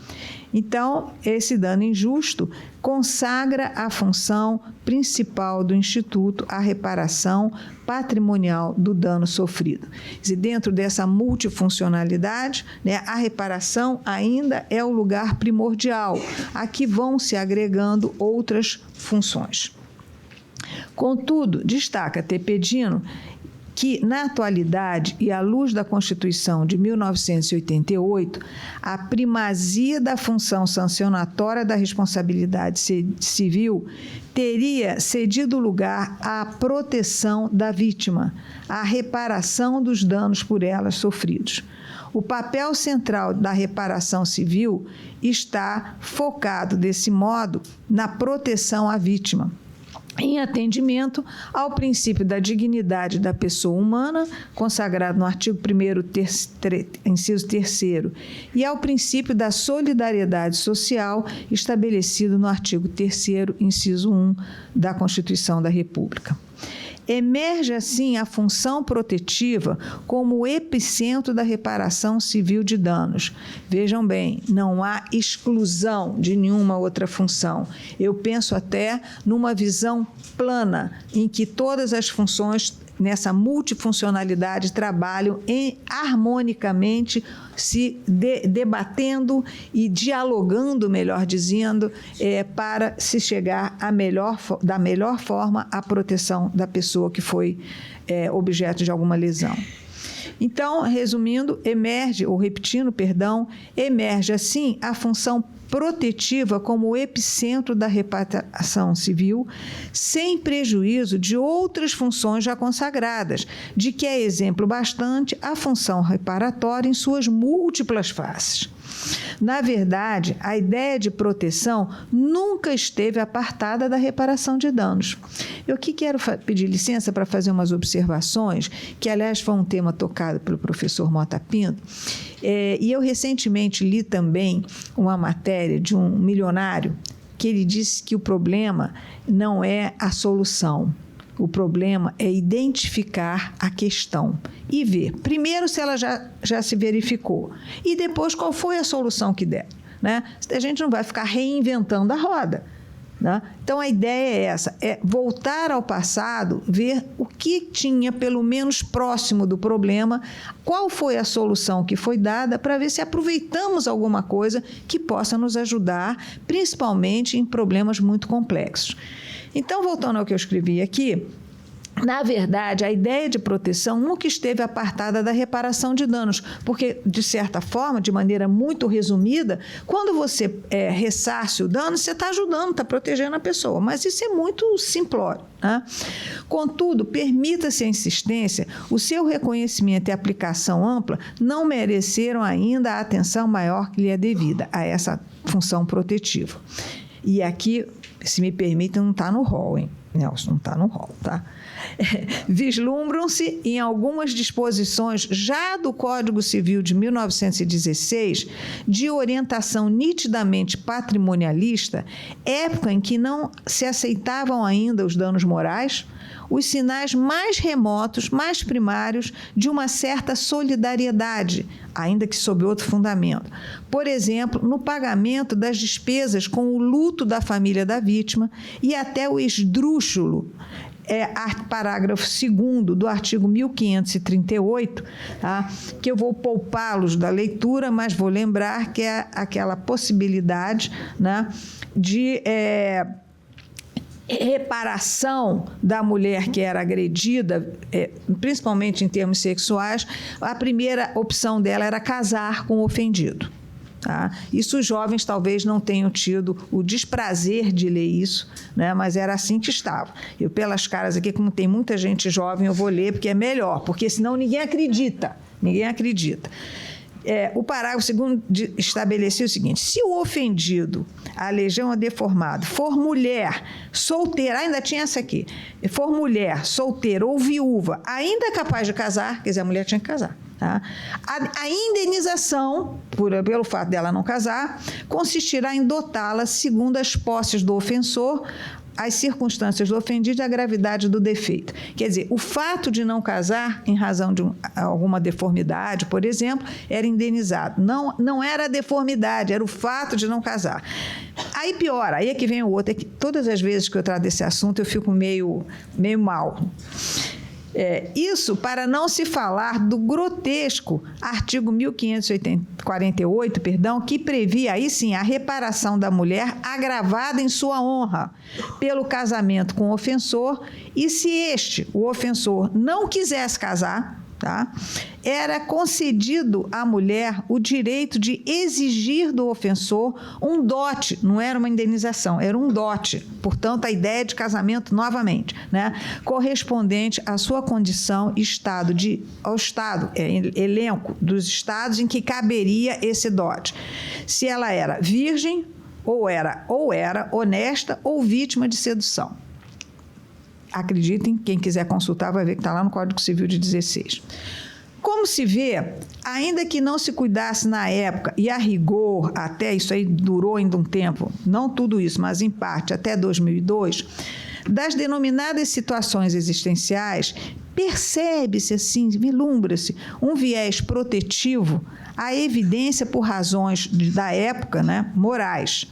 Então, esse dano injusto consagra a função principal do Instituto, a reparação patrimonial do dano sofrido. E dentro dessa multifuncionalidade, né, a reparação ainda é o lugar primordial. Aqui vão se agregando outras funções. Contudo, destaca Tepedino que, na atualidade e à luz da Constituição de 1988, a primazia da função sancionatória da responsabilidade civil teria cedido lugar à proteção da vítima, à reparação dos danos por ela sofridos. O papel central da reparação civil está focado, desse modo, na proteção à vítima, em atendimento ao princípio da dignidade da pessoa humana, consagrado no artigo 1º, inciso 3º, e ao princípio da solidariedade social, estabelecido no artigo 3º, inciso 1 da Constituição da República. Emerge, assim, a função protetiva como o epicentro da reparação civil de danos. Vejam bem, não há exclusão de nenhuma outra função. Eu penso até numa visão plana, em que todas as funções nessa multifuncionalidade trabalham harmonicamente, se debatendo e dialogando, melhor dizendo, para se chegar da melhor forma à proteção da pessoa que foi objeto de alguma lesão. Então, resumindo, emerge assim a função protetiva como o epicentro da reparação civil, sem prejuízo de outras funções já consagradas, de que é exemplo bastante a função reparatória em suas múltiplas faces. Na verdade, a ideia de proteção nunca esteve apartada da reparação de danos. Eu aqui quero pedir licença para fazer umas observações, que, aliás, foi um tema tocado pelo professor Mota Pinto, e eu recentemente li também uma matéria de um milionário que ele disse que o problema não é a solução. O problema é identificar a questão e ver, primeiro, se ela já se verificou e depois qual foi a solução que der, né? A gente não vai ficar reinventando a roda, né? Então, a ideia é essa, é voltar ao passado, ver o que tinha pelo menos próximo do problema, qual foi a solução que foi dada, para ver se aproveitamos alguma coisa que possa nos ajudar, principalmente em problemas muito complexos. Então, voltando ao que eu escrevi aqui, na verdade, a ideia de proteção nunca esteve apartada da reparação de danos, porque, de certa forma, de maneira muito resumida, quando você ressarce o dano, você está ajudando, está protegendo a pessoa, mas isso é muito simplório, né? Contudo, permita-se a insistência, o seu reconhecimento e aplicação ampla não mereceram ainda a atenção maior que lhe é devida a essa função protetiva. E aqui, se me permitem, não está no rol, hein? Nelson, não está no rol, tá? Vislumbram-se em algumas disposições já do Código Civil de 1916 de orientação nitidamente patrimonialista, época em que não se aceitavam ainda os danos morais, os sinais mais remotos, mais primários de uma certa solidariedade, ainda que sob outro fundamento. Por exemplo, no pagamento das despesas com o luto da família da vítima e até o esdrúxulo, parágrafo 2º do artigo 1538, tá? Que eu vou poupá-los da leitura, mas vou lembrar que é aquela possibilidade, né, de reparação da mulher que era agredida, principalmente em termos sexuais. A primeira opção dela era casar com o ofendido. Tá? Isso os jovens talvez não tenham tido o desprazer de ler isso, né? Mas era assim que estava. Eu, pelas caras aqui, como tem muita gente jovem, eu vou ler porque é melhor, porque senão ninguém acredita. Ninguém acredita. O parágrafo 2º estabelecia o seguinte: se o ofendido, a legião deformado, for mulher solteira, ainda tinha essa aqui, for mulher solteira ou viúva, ainda capaz de casar, quer dizer, a mulher tinha que casar, tá? A indenização, pelo fato dela não casar, consistirá em dotá-la, segundo as posses do ofensor, as circunstâncias do ofendido e a gravidade do defeito. Quer dizer, o fato de não casar, em razão de alguma deformidade, por exemplo, era indenizado. Não era a deformidade, era o fato de não casar. Aí piora, aí é que vem o outro. É que todas as vezes que eu trato desse assunto, eu fico meio mal. Isso para não se falar do grotesco artigo 1548, que previa aí sim a reparação da mulher agravada em sua honra pelo casamento com o ofensor, e se o ofensor, não quisesse casar, tá? Era concedido à mulher o direito de exigir do ofensor um dote, não era uma indenização, era um dote, portanto, a ideia de casamento novamente, né? Correspondente à sua condição ao estado, elenco dos estados em que caberia esse dote. Se ela era virgem, ou era honesta, ou vítima de sedução. Acreditem, quem quiser consultar vai ver que está lá no Código Civil de 16. Como se vê, ainda que não se cuidasse na época, e a rigor, até isso aí durou ainda um tempo, não tudo isso, mas em parte, até 2002, das denominadas situações existenciais, percebe-se, assim, vislumbra-se um viés protetivo à evidência por razões da época, né, morais,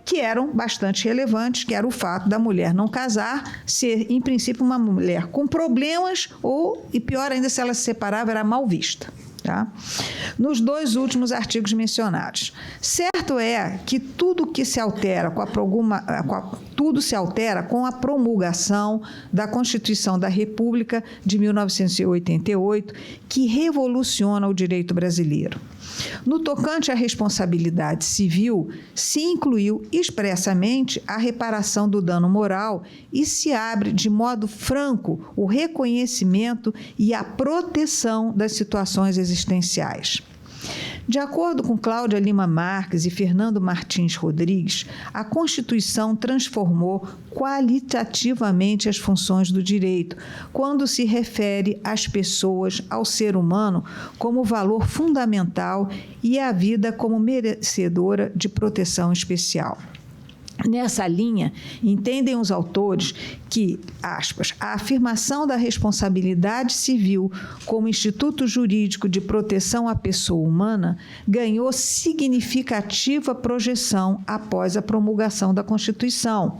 que eram bastante relevantes, que era o fato da mulher não casar, ser, em princípio, uma mulher com problemas, e pior ainda, se ela se separava, era mal vista. Tá? Nos dois últimos artigos mencionados. Certo é que tudo se altera com a promulgação da Constituição da República de 1988, que revoluciona o direito brasileiro. No tocante à responsabilidade civil, se incluiu expressamente a reparação do dano moral e se abre de modo franco o reconhecimento e a proteção das situações existenciais. De acordo com Cláudia Lima Marques e Fernando Martins Rodrigues, a Constituição transformou qualitativamente as funções do direito, quando se refere às pessoas, ao ser humano, como valor fundamental e à vida como merecedora de proteção especial. Nessa linha, entendem os autores que, aspas, a afirmação da responsabilidade civil como instituto jurídico de proteção à pessoa humana ganhou significativa projeção após a promulgação da Constituição.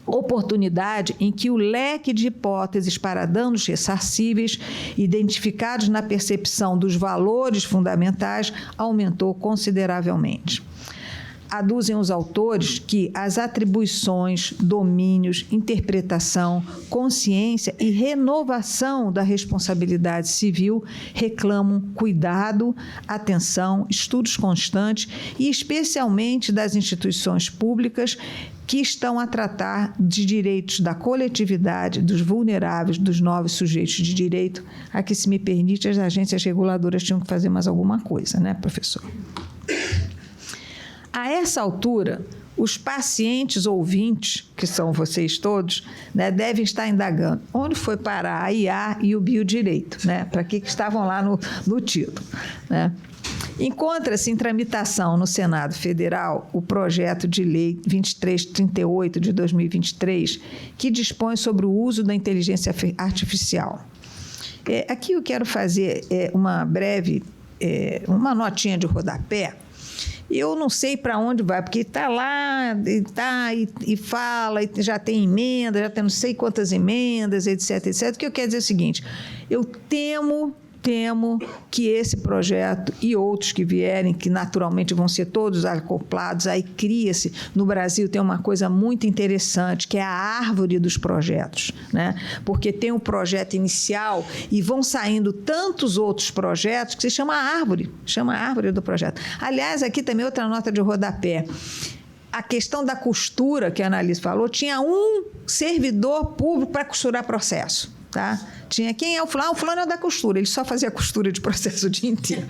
Oportunidade em que o leque de hipóteses para danos ressarcíveis, identificados na percepção dos valores fundamentais, aumentou consideravelmente. Aduzem os autores que as atribuições, domínios, interpretação, consciência e renovação da responsabilidade civil reclamam cuidado, atenção, estudos constantes e especialmente das instituições públicas que estão a tratar de direitos da coletividade, dos vulneráveis, dos novos sujeitos de direito, a que, se me permite, as agências reguladoras tinham que fazer mais alguma coisa, né, professor? A essa altura, os pacientes ouvintes, que são vocês todos, né, devem estar indagando onde foi parar a IA e o biodireito, né? Para que estavam lá no título, né? Encontra-se em tramitação no Senado Federal o projeto de lei 2338 de 2023, que dispõe sobre o uso da inteligência artificial. Aqui eu quero fazer uma breve, uma notinha de rodapé. Eu não sei para onde vai, porque está lá, e fala, e já tem emenda, já tem não sei quantas emendas, etc, etc. O que eu quero dizer é o seguinte, eu temo que esse projeto e outros que vierem, que naturalmente vão ser todos acoplados, aí cria-se, no Brasil tem uma coisa muito interessante, que é a árvore dos projetos, né? Porque tem um projeto inicial e vão saindo tantos outros projetos que se chama árvore do projeto. Aliás, aqui também outra nota de rodapé. A questão da costura, que a Annalise falou, tinha um servidor público para costurar processo. Tá? Tinha quem é o fulano? O fulano é da costura, ele só fazia costura de processo o dia inteiro.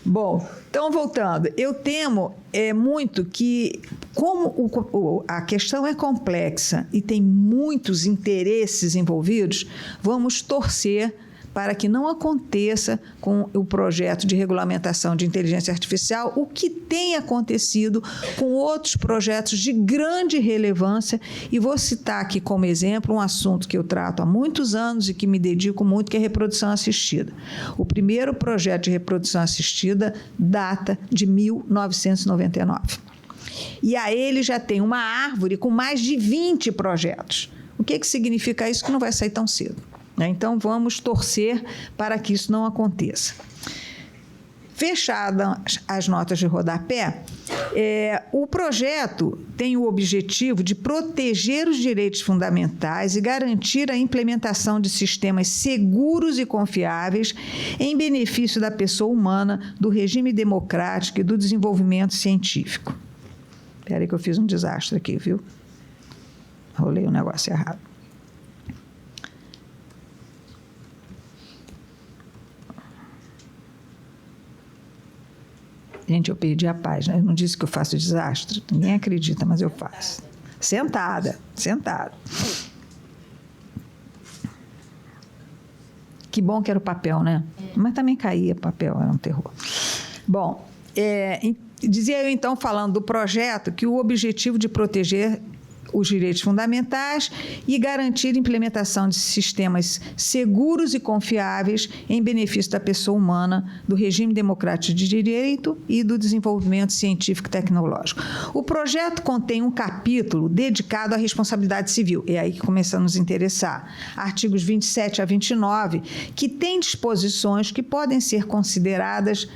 Bom, então voltando, eu temo muito que, como a questão é complexa e tem muitos interesses envolvidos, vamos torcer para que não aconteça com o projeto de regulamentação de inteligência artificial o que tem acontecido com outros projetos de grande relevância, e vou citar aqui como exemplo um assunto que eu trato há muitos anos e que me dedico muito, que é a reprodução assistida. O primeiro projeto de reprodução assistida data de 1999. E a ele já tem uma árvore com mais de 20 projetos. O que significa isso? Que não vai sair tão cedo. Então, vamos torcer para que isso não aconteça. Fechadas as notas de rodapé, o projeto tem o objetivo de proteger os direitos fundamentais e garantir a implementação de sistemas seguros e confiáveis em benefício da pessoa humana, do regime democrático e do desenvolvimento científico. Espera aí que eu fiz um desastre aqui, viu? Rolei um negócio errado. Gente, eu perdi a página. Eu não disse que eu faço desastre. Ninguém acredita, mas eu faço. Sentada. Que bom que era o papel, né? Mas também caía papel, era um terror. Bom, dizia eu, então, falando do projeto, que o objetivo de proteger os direitos fundamentais e garantir a implementação de sistemas seguros e confiáveis em benefício da pessoa humana, do regime democrático de direito e do desenvolvimento científico e tecnológico. O projeto contém um capítulo dedicado à responsabilidade civil, é aí que começa a nos interessar. Artigos 27 a 29, que tem disposições que podem ser consideradas,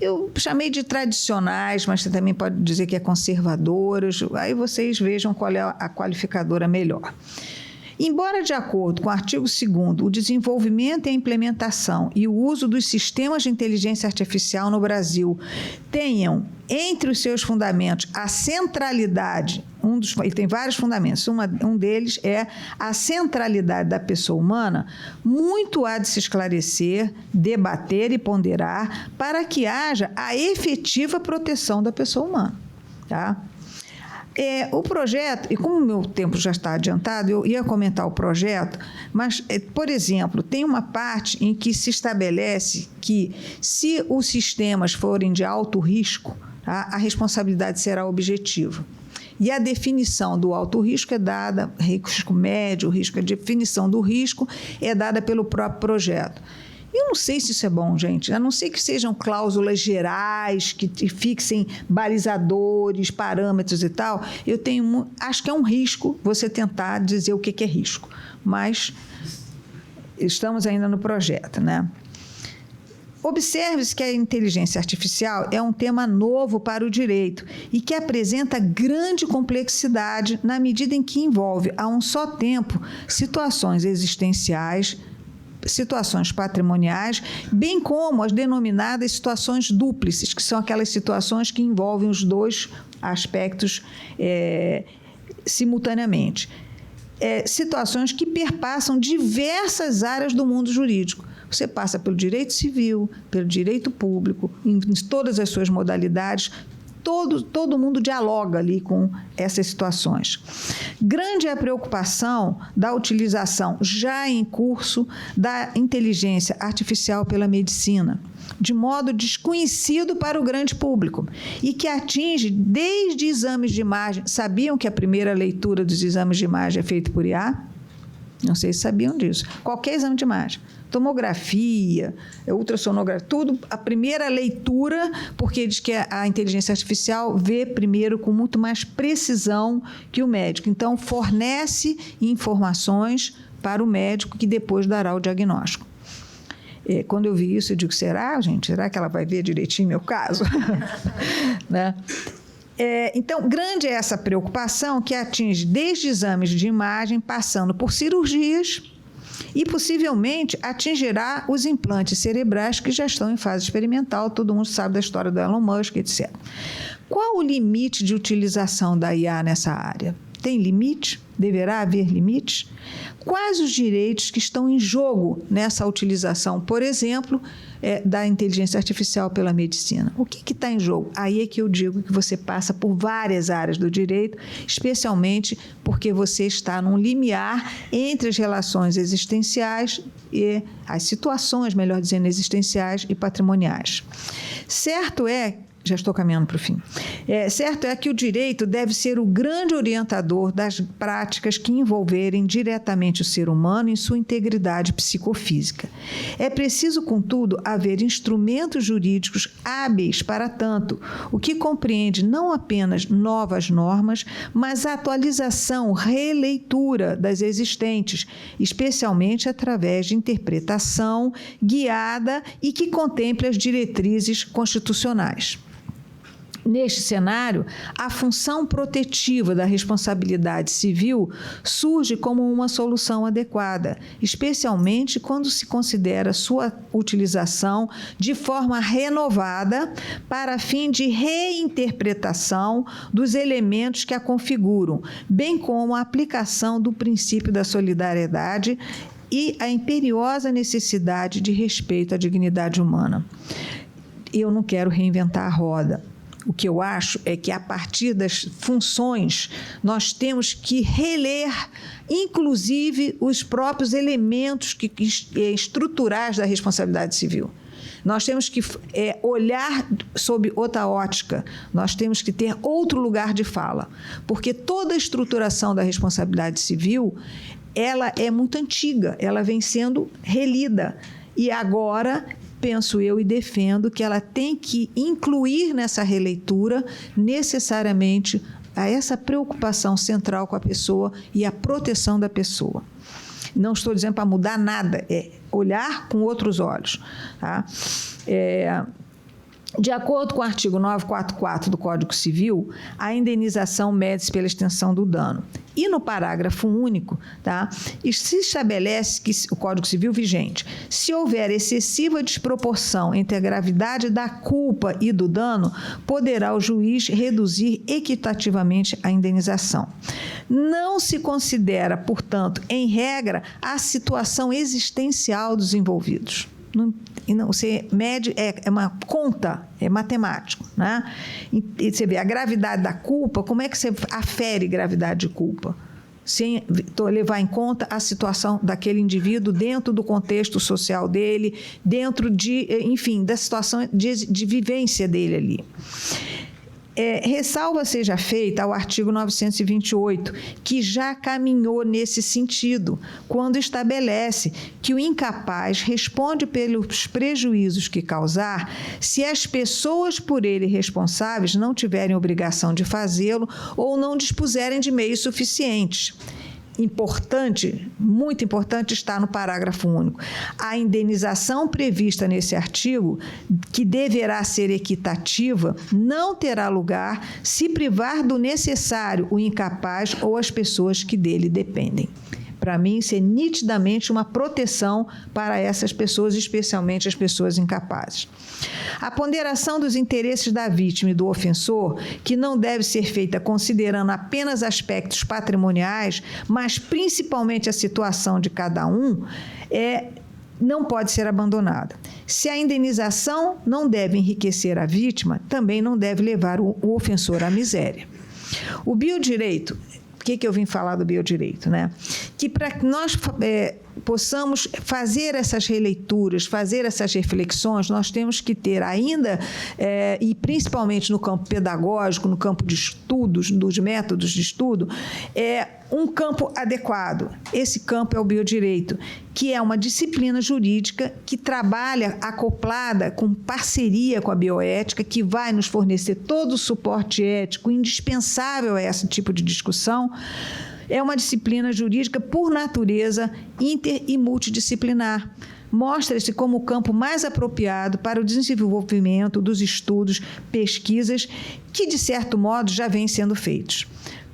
eu chamei de tradicionais, mas você também pode dizer que é conservadoras. Aí vocês vejam qual é a qualificadora melhor. Embora, de acordo com o artigo 2º, o desenvolvimento e a implementação e o uso dos sistemas de inteligência artificial no Brasil tenham entre os seus fundamentos a centralidade, e tem vários fundamentos, um deles é a centralidade da pessoa humana, muito há de se esclarecer, debater e ponderar para que haja a efetiva proteção da pessoa humana. Tá? O projeto, e como o meu tempo já está adiantado, eu ia comentar o projeto, mas, por exemplo, tem uma parte em que se estabelece que, se os sistemas forem de alto risco, tá, a responsabilidade será objetiva. E a definição do alto risco é dada, risco médio, a definição do risco é dada pelo próprio projeto. Eu não sei se isso é bom, gente, a não ser que sejam cláusulas gerais, que fixem balizadores, parâmetros e tal. Acho que é um risco você tentar dizer o que é risco, mas estamos ainda no projeto, né? Observe-se que a inteligência artificial é um tema novo para o direito e que apresenta grande complexidade na medida em que envolve, a um só tempo, situações existenciais, situações patrimoniais, bem como as denominadas situações dúplices, que são aquelas situações que envolvem os dois aspectos simultaneamente. Situações que perpassam diversas áreas do mundo jurídico. Você passa pelo direito civil, pelo direito público, em todas as suas modalidades. Todo mundo dialoga ali com essas situações. Grande é a preocupação da utilização já em curso da inteligência artificial pela medicina, de modo desconhecido para o grande público e que atinge desde exames de imagem. Sabiam que a primeira leitura dos exames de imagem é feita por IA? Não sei se sabiam disso. Qualquer exame de imagem. Tomografia, ultrassonografia, tudo, a primeira leitura, porque diz que a inteligência artificial vê primeiro com muito mais precisão que o médico. Então, fornece informações para o médico que depois dará o diagnóstico. Quando eu vi isso, eu digo, será, gente? Será que ela vai ver direitinho meu caso? Né? Então, grande é essa preocupação que atinge desde exames de imagem, passando por cirurgias, e possivelmente atingirá os implantes cerebrais que já estão em fase experimental. Todo mundo sabe da história do Elon Musk, etc. Qual o limite de utilização da IA nessa área? Tem limite? Deverá haver limites? Quais os direitos que estão em jogo nessa utilização, por exemplo, da inteligência artificial pela medicina? O que está em jogo? Aí é que eu digo que você passa por várias áreas do direito, especialmente porque você está num limiar entre as relações existenciais e as situações, melhor dizendo, existenciais e patrimoniais. Certo é, já estou caminhando para o fim. Certo é que o direito deve ser o grande orientador das práticas que envolverem diretamente o ser humano em sua integridade psicofísica. É preciso, contudo, haver instrumentos jurídicos hábeis para tanto, o que compreende não apenas novas normas, mas a atualização, releitura das existentes, especialmente através de interpretação guiada e que contemple as diretrizes constitucionais. Neste cenário, a função protetiva da responsabilidade civil surge como uma solução adequada, especialmente quando se considera sua utilização de forma renovada para fim de reinterpretação dos elementos que a configuram, bem como a aplicação do princípio da solidariedade e a imperiosa necessidade de respeito à dignidade humana. Eu não quero reinventar a roda. O que eu acho é que, a partir das funções, nós temos que reler, inclusive, os próprios elementos estruturais da responsabilidade civil. Nós temos que olhar sob outra ótica, nós temos que ter outro lugar de fala, porque toda a estruturação da responsabilidade civil, ela é muito antiga, ela vem sendo relida, e agora penso eu e defendo que ela tem que incluir nessa releitura necessariamente essa preocupação central com a pessoa e a proteção da pessoa. Não estou dizendo para mudar nada, é olhar com outros olhos. Tá? De acordo com o artigo 944 do Código Civil, a indenização mede-se pela extensão do dano. E no parágrafo único, tá, se estabelece que o Código Civil vigente, se houver excessiva desproporção entre a gravidade da culpa e do dano, poderá o juiz reduzir equitativamente a indenização. Não se considera, portanto, em regra, a situação existencial dos envolvidos. Não, você mede, é uma conta, é matemático, né? E você vê a gravidade da culpa, como é que você afere gravidade de culpa? Sem levar em conta a situação daquele indivíduo dentro do contexto social dele, dentro de, enfim, da situação de vivência dele ali. Ressalva seja feita ao artigo 928, que já caminhou nesse sentido, quando estabelece que o incapaz responde pelos prejuízos que causar se as pessoas por ele responsáveis não tiverem obrigação de fazê-lo ou não dispuserem de meios suficientes. Importante, muito importante, está no parágrafo único. A indenização prevista nesse artigo, que deverá ser equitativa, não terá lugar se privar do necessário o incapaz ou as pessoas que dele dependem. Para mim, isso é nitidamente uma proteção para essas pessoas, especialmente as pessoas incapazes. A ponderação dos interesses da vítima e do ofensor, que não deve ser feita considerando apenas aspectos patrimoniais, mas principalmente a situação de cada um, não pode ser abandonada. Se a indenização não deve enriquecer a vítima, também não deve levar o ofensor à miséria. O biodireito... Por que eu vim falar do biodireito, né? Que para que nós possamos fazer essas releituras, fazer essas reflexões, nós temos que ter ainda, e principalmente no campo pedagógico, no campo de estudos, dos métodos de estudo, um campo adequado. Esse campo é o biodireito, que é uma disciplina jurídica que trabalha acoplada com parceria com a bioética, que vai nos fornecer todo o suporte ético indispensável a esse tipo de discussão. É uma disciplina jurídica, por natureza, inter e multidisciplinar. Mostra-se como o campo mais apropriado para o desenvolvimento dos estudos, pesquisas, que, de certo modo, já vêm sendo feitos.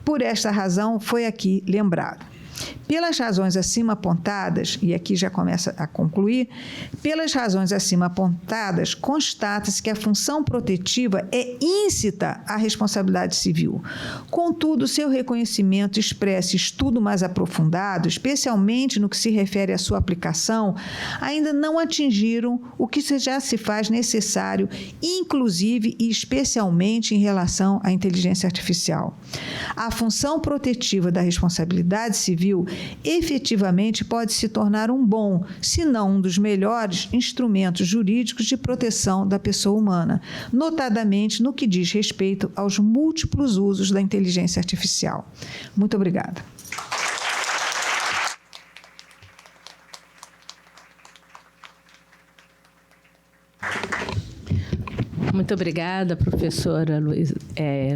Por esta razão, foi aqui lembrado. Pelas razões acima apontadas, e aqui já começa a concluir, pelas razões acima apontadas, constata-se que a função protetiva é íncita à responsabilidade civil. Contudo, seu reconhecimento expressa estudo mais aprofundado, especialmente no que se refere à sua aplicação, ainda não atingiram o que já se faz necessário, inclusive e especialmente em relação à inteligência artificial. A função protetiva da responsabilidade civil efetivamente pode se tornar um bom, se não um dos melhores instrumentos jurídicos de proteção da pessoa humana, notadamente no que diz respeito aos múltiplos usos da inteligência artificial. Muito obrigada. Muito obrigada, professora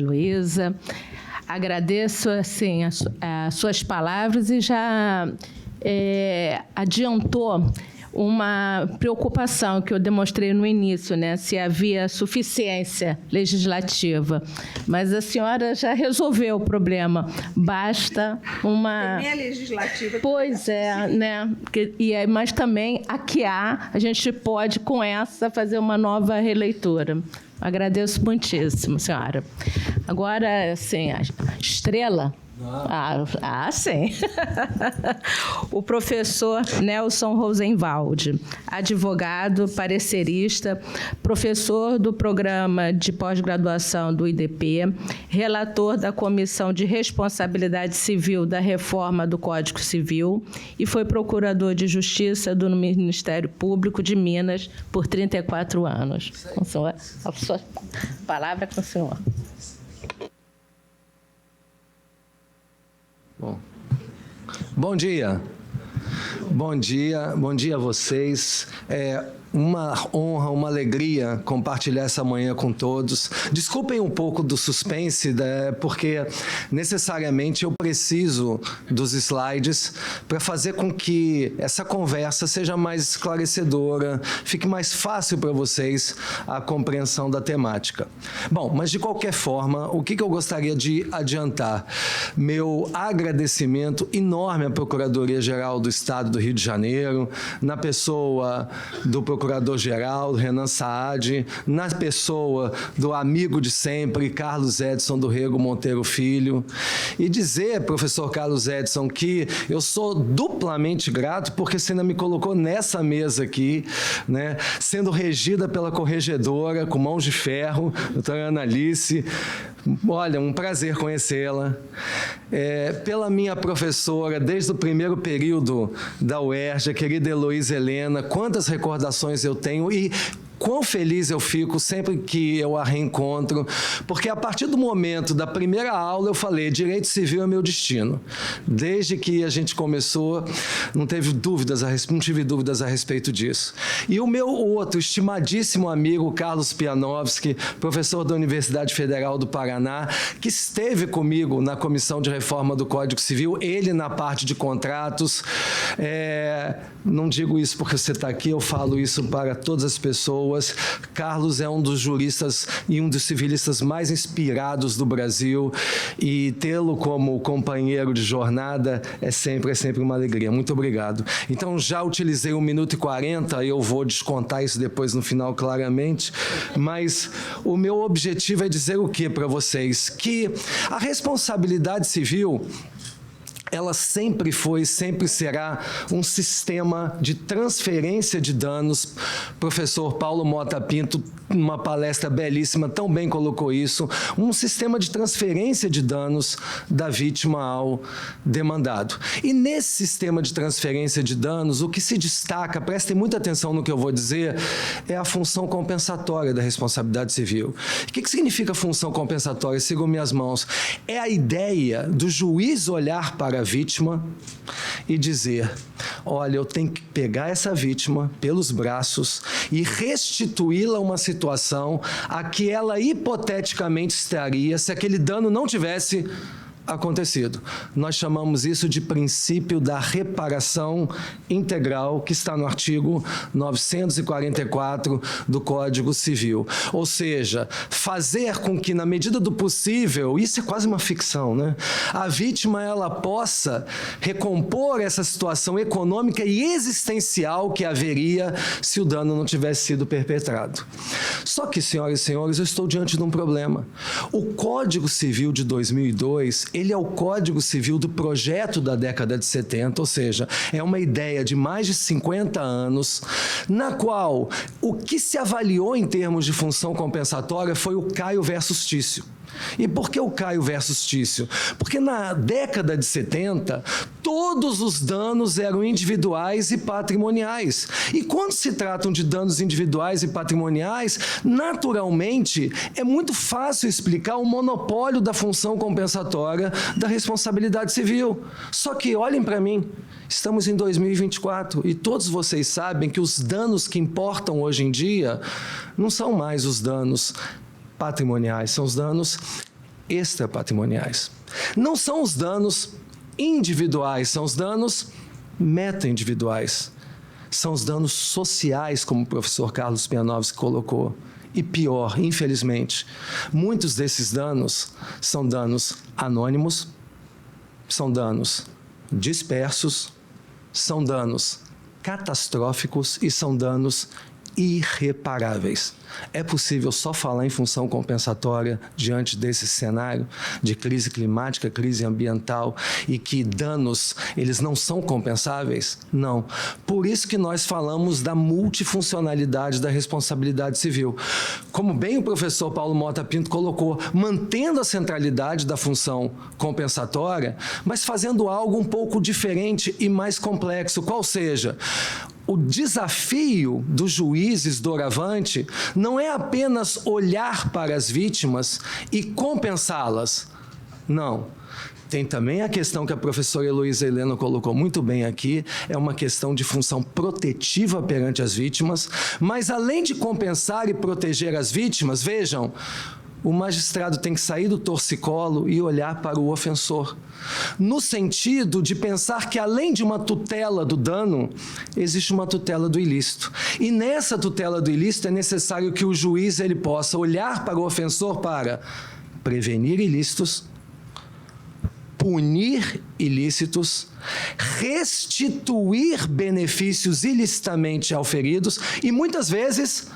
Luísa. Agradeço assim, as suas palavras e já adiantou uma preocupação que eu demonstrei no início, né, se havia suficiência legislativa. Mas a senhora já resolveu o problema. Basta uma... Também é legislativa. Pois é, né? Mas também aqui a gente pode, com essa, fazer uma nova releitura. Agradeço muitíssimo, senhora. Agora, assim, a estrela... sim. O professor Nelson Rosenwald, advogado, parecerista, professor do programa de pós-graduação do IDP, relator da Comissão de Responsabilidade Civil da Reforma do Código Civil e foi procurador de Justiça do Ministério Público de Minas por 34 anos. Com a sua palavra com o senhor. Bom dia. Bom dia a vocês. uma honra, uma alegria compartilhar essa manhã com todos. Desculpem um pouco do suspense, porque necessariamente eu preciso dos slides para fazer com que essa conversa seja mais esclarecedora, fique mais fácil para vocês a compreensão da temática. Bom, mas de qualquer forma, o que eu gostaria de adiantar? Meu agradecimento enorme à Procuradoria-Geral do Estado do Rio de Janeiro, na pessoa do Procurador-Geral, Renan Saad, na pessoa do amigo de sempre, Carlos Edson do Rego Monteiro Filho, e dizer, professor Carlos Edson, que eu sou duplamente grato porque você ainda me colocou nessa mesa aqui, né, sendo regida pela corregedora, com mãos de ferro, doutora Ana Alice. Olha, um prazer conhecê-la. Pela minha professora, desde o primeiro período da UERJ, a querida Heloísa Helena, quantas recordações eu tenho e quão feliz eu fico sempre que eu a reencontro, porque a partir do momento da primeira aula eu falei, direito civil é meu destino. Desde que a gente começou, não tive dúvidas a respeito disso. E o meu outro estimadíssimo amigo, Carlos Pianovski, professor da Universidade Federal do Paraná, que esteve comigo na Comissão de Reforma do Código Civil, ele na parte de contratos. Não digo isso porque você está aqui, eu falo isso para todas as pessoas. Carlos é um dos juristas e um dos civilistas mais inspirados do Brasil, e tê-lo como companheiro de jornada é sempre uma alegria. Muito obrigado. Então, já utilizei 1 minuto e 40, eu vou descontar isso depois no final claramente, mas o meu objetivo é dizer o quê para vocês? Que a responsabilidade civil, ela sempre foi, sempre será um sistema de transferência de danos. Professor Paulo Mota Pinto, numa palestra belíssima, tão bem colocou isso, um sistema de transferência de danos da vítima ao demandado. E nesse sistema de transferência de danos, o que se destaca, prestem muita atenção no que eu vou dizer, é a função compensatória da responsabilidade civil. O que significa função compensatória? Sigam minhas mãos. É a ideia do juiz olhar para a vítima e dizer, olha, eu tenho que pegar essa vítima pelos braços e restituí-la a uma situação a que ela hipoteticamente estaria se aquele dano não tivesse acontecido. Nós chamamos isso de princípio da reparação integral, que está no artigo 944 do Código Civil. Ou seja, fazer com que, na medida do possível, isso é quase uma ficção, né? A vítima ela possa recompor essa situação econômica e existencial que haveria se o dano não tivesse sido perpetrado. Só que, senhoras e senhores, eu estou diante de um problema. O Código Civil de 2002, ele é o Código Civil do projeto da década de 70, ou seja, é uma ideia de mais de 50 anos, na qual o que se avaliou em termos de função compensatória foi o Caio versus Tício. E por que o Caio versus Tício? Porque na década de 70, todos os danos eram individuais e patrimoniais. E quando se tratam de danos individuais e patrimoniais, naturalmente, é muito fácil explicar o monopólio da função compensatória da responsabilidade civil. Só que, olhem para mim, estamos em 2024 e todos vocês sabem que os danos que importam hoje em dia não são mais os danos patrimoniais, são os danos extrapatrimoniais. Não são os danos individuais, são os danos meta-individuais. São os danos sociais, como o professor Carlos Pianovski colocou. E pior, infelizmente, muitos desses danos são danos anônimos, são danos dispersos, são danos catastróficos e são danos irreparáveis. É possível só falar em função compensatória diante desse cenário de crise climática, crise ambiental e que danos, eles não são compensáveis? Não. Por isso que nós falamos da multifuncionalidade da responsabilidade civil. Como bem o professor Paulo Mota Pinto colocou, mantendo a centralidade da função compensatória, mas fazendo algo um pouco diferente e mais complexo, qual seja, o desafio dos juízes doravante não é apenas olhar para as vítimas e compensá-las. Não. Tem também a questão que a professora Heloísa Helena colocou muito bem aqui, é uma questão de função protetiva perante as vítimas, mas além de compensar e proteger as vítimas, vejam, o magistrado tem que sair do torcicolo e olhar para o ofensor, no sentido de pensar que, além de uma tutela do dano, existe uma tutela do ilícito. E nessa tutela do ilícito é necessário que o juiz ele possa olhar para o ofensor para prevenir ilícitos, punir ilícitos, restituir benefícios ilicitamente auferidos e, muitas vezes,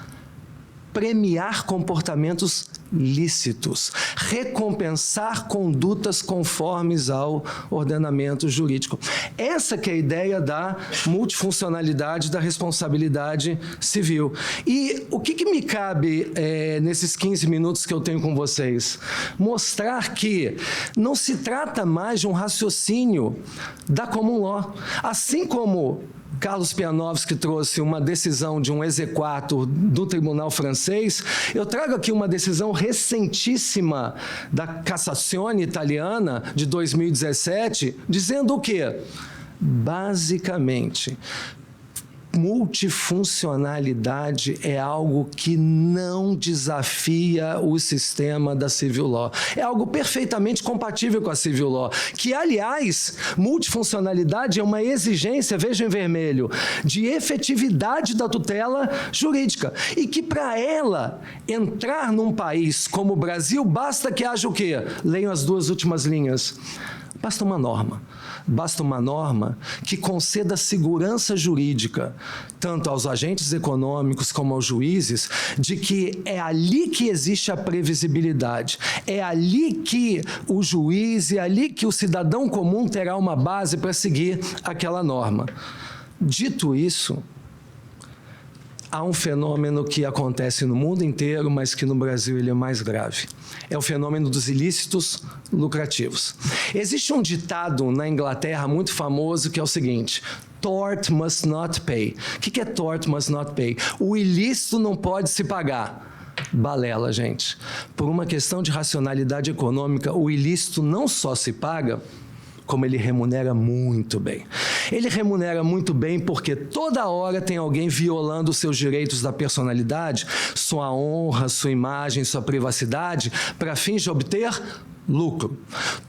premiar comportamentos lícitos, recompensar condutas conformes ao ordenamento jurídico. Essa que é a ideia da multifuncionalidade da responsabilidade civil. E o que me cabe nesses 15 minutos que eu tenho com vocês? Mostrar que não se trata mais de um raciocínio da common law. Assim como Carlos Pianovski trouxe uma decisão de um exequatur do tribunal francês, eu trago aqui uma decisão recentíssima da Cassazione italiana de 2017, dizendo o quê? Basicamente, multifuncionalidade é algo que não desafia o sistema da civil law. É algo perfeitamente compatível com a civil law, que, aliás, multifuncionalidade é uma exigência, veja em vermelho, de efetividade da tutela jurídica. E que, para ela entrar num país como o Brasil, basta que haja o quê? Leiam as duas últimas linhas. Basta uma norma. Basta uma norma que conceda segurança jurídica, tanto aos agentes econômicos como aos juízes, de que é ali que existe a previsibilidade, é ali que o juiz e é ali que o cidadão comum terá uma base para seguir aquela norma. Dito isso, há um fenômeno que acontece no mundo inteiro, mas que no Brasil ele é mais grave. É o fenômeno dos ilícitos lucrativos. Existe um ditado na Inglaterra muito famoso que é o seguinte: tort must not pay. O que é tort must not pay? O ilícito não pode se pagar. Balela, gente. Por uma questão de racionalidade econômica, o ilícito não só se paga, como ele remunera muito bem. Ele remunera muito bem porque toda hora tem alguém violando os seus direitos da personalidade, sua honra, sua imagem, sua privacidade, para fins de obter lucro.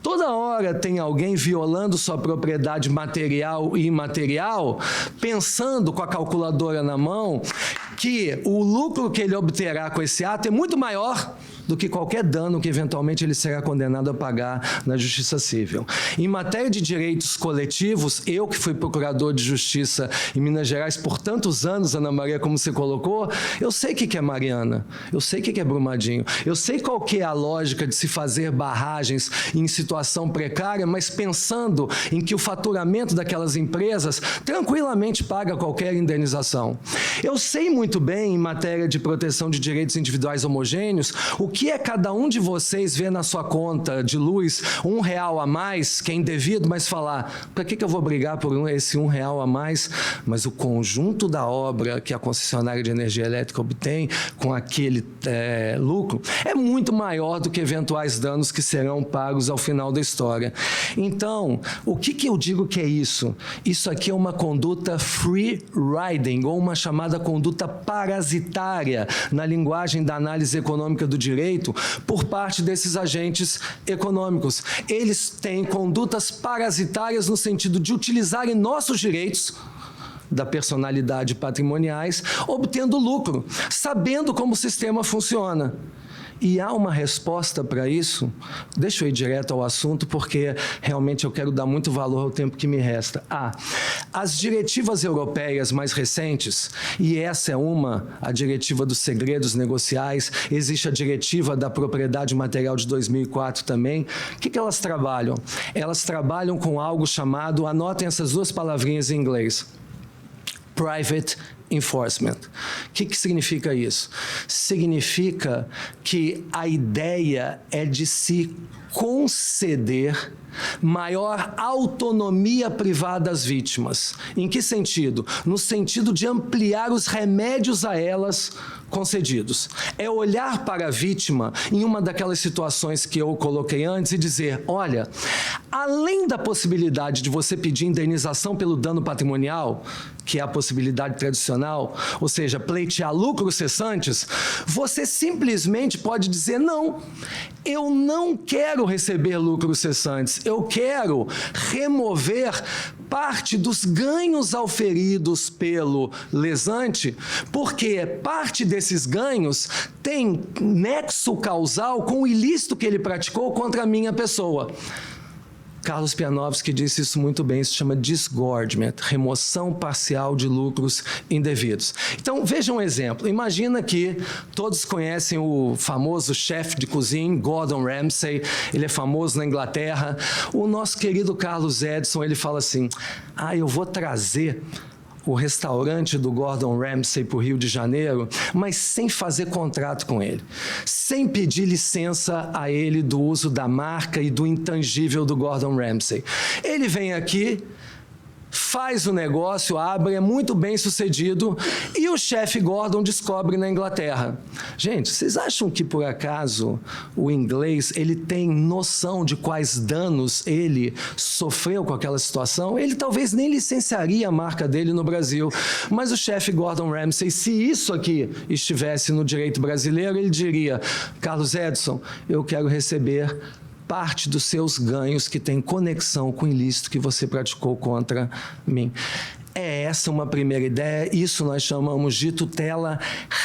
Toda hora tem alguém violando sua propriedade material e imaterial, pensando com a calculadora na mão que o lucro que ele obterá com esse ato é muito maior do que qualquer dano que eventualmente ele será condenado a pagar na justiça civil. Em matéria de direitos coletivos, eu que fui procurador de justiça em Minas Gerais por tantos anos, Ana Maria, como você colocou, eu sei o que é Mariana, eu sei o que é Brumadinho, eu sei qual que é a lógica de se fazer barragens em situação precária, mas pensando em que o faturamento daquelas empresas tranquilamente paga qualquer indenização. Eu sei muito bem, em matéria de proteção de direitos individuais homogêneos, o que é cada um de vocês ver na sua conta de luz R$1 a mais, que é indevido, mas falar, para que eu vou brigar por esse R$1 a mais? Mas o conjunto da obra que a concessionária de energia elétrica obtém com aquele lucro é muito maior do que eventuais danos que serão pagos ao final da história. Então, o que eu digo que é isso? Isso aqui é uma conduta free riding, ou uma chamada conduta parasitária, na linguagem da análise econômica do direito, por parte desses agentes econômicos. Eles têm condutas parasitárias no sentido de utilizarem nossos direitos da personalidade patrimoniais, obtendo lucro, sabendo como o sistema funciona. E há uma resposta para isso? Deixa eu ir direto ao assunto, porque realmente eu quero dar muito valor ao tempo que me resta. As diretivas europeias mais recentes, e essa é a diretiva dos segredos negociais, existe a diretiva da propriedade material de 2004 também. O que elas trabalham? Elas trabalham com algo chamado, anotem essas duas palavrinhas em inglês, private enforcement. O que significa isso? Significa que a ideia é de se conceder maior autonomia privada às vítimas. Em que sentido? No sentido de ampliar os remédios a elas concedidos. É olhar para a vítima em uma daquelas situações que eu coloquei antes e dizer, olha, além da possibilidade de você pedir indenização pelo dano patrimonial, que é a possibilidade tradicional, ou seja, pleitear lucros cessantes, você simplesmente pode dizer, não, eu não quero receber lucros cessantes, eu quero remover parte dos ganhos auferidos pelo lesante, porque parte desses ganhos tem nexo causal com o ilícito que ele praticou contra a minha pessoa. Carlos Pianovski disse isso muito bem, isso se chama disgorgement, remoção parcial de lucros indevidos. Então, veja um exemplo. Imagina que todos conhecem o famoso chefe de cozinha, Gordon Ramsay, ele é famoso na Inglaterra. O nosso querido Carlos Edson, ele fala assim, eu vou trazer o restaurante do Gordon Ramsay para o Rio de Janeiro, mas sem fazer contrato com ele, sem pedir licença a ele do uso da marca e do intangível do Gordon Ramsay. Ele vem aqui, faz o negócio, abre, é muito bem sucedido, e o chefe Gordon descobre na Inglaterra. Gente, vocês acham que por acaso o inglês ele tem noção de quais danos ele sofreu com aquela situação? Ele talvez nem licenciaria a marca dele no Brasil, mas o chefe Gordon Ramsay, se isso aqui estivesse no direito brasileiro, ele diria, Carlos Edson, eu quero receber parte dos seus ganhos que tem conexão com o ilícito que você praticou contra mim. É essa uma primeira ideia, isso nós chamamos de tutela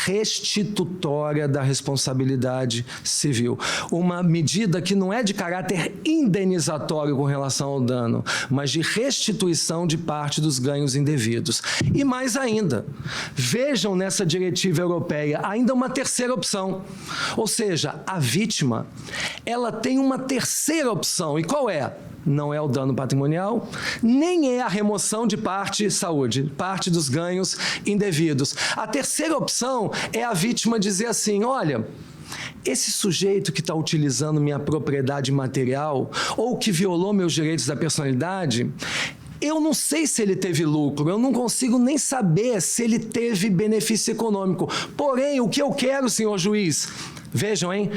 restitutória da responsabilidade civil. Uma medida que não é de caráter indenizatório com relação ao dano, mas de restituição de parte dos ganhos indevidos. E mais ainda, vejam nessa diretiva europeia ainda uma terceira opção, ou seja, a vítima, ela tem uma terceira opção, e qual é? Não é o dano patrimonial, nem é a remoção de parte saúde, parte dos ganhos indevidos. A terceira opção é a vítima dizer assim, olha, esse sujeito que está utilizando minha propriedade material ou que violou meus direitos da personalidade, eu não sei se ele teve lucro, eu não consigo nem saber se ele teve benefício econômico. Porém, o que eu quero, senhor juiz, vejam, hein?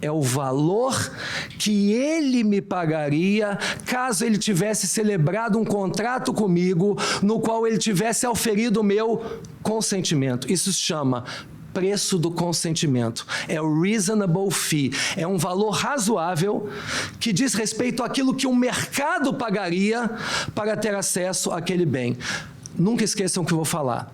É o valor que ele me pagaria caso ele tivesse celebrado um contrato comigo no qual ele tivesse auferido o meu consentimento. Isso se chama preço do consentimento. É o reasonable fee. É um valor razoável que diz respeito àquilo que o mercado pagaria para ter acesso àquele bem. Nunca esqueçam o que eu vou falar.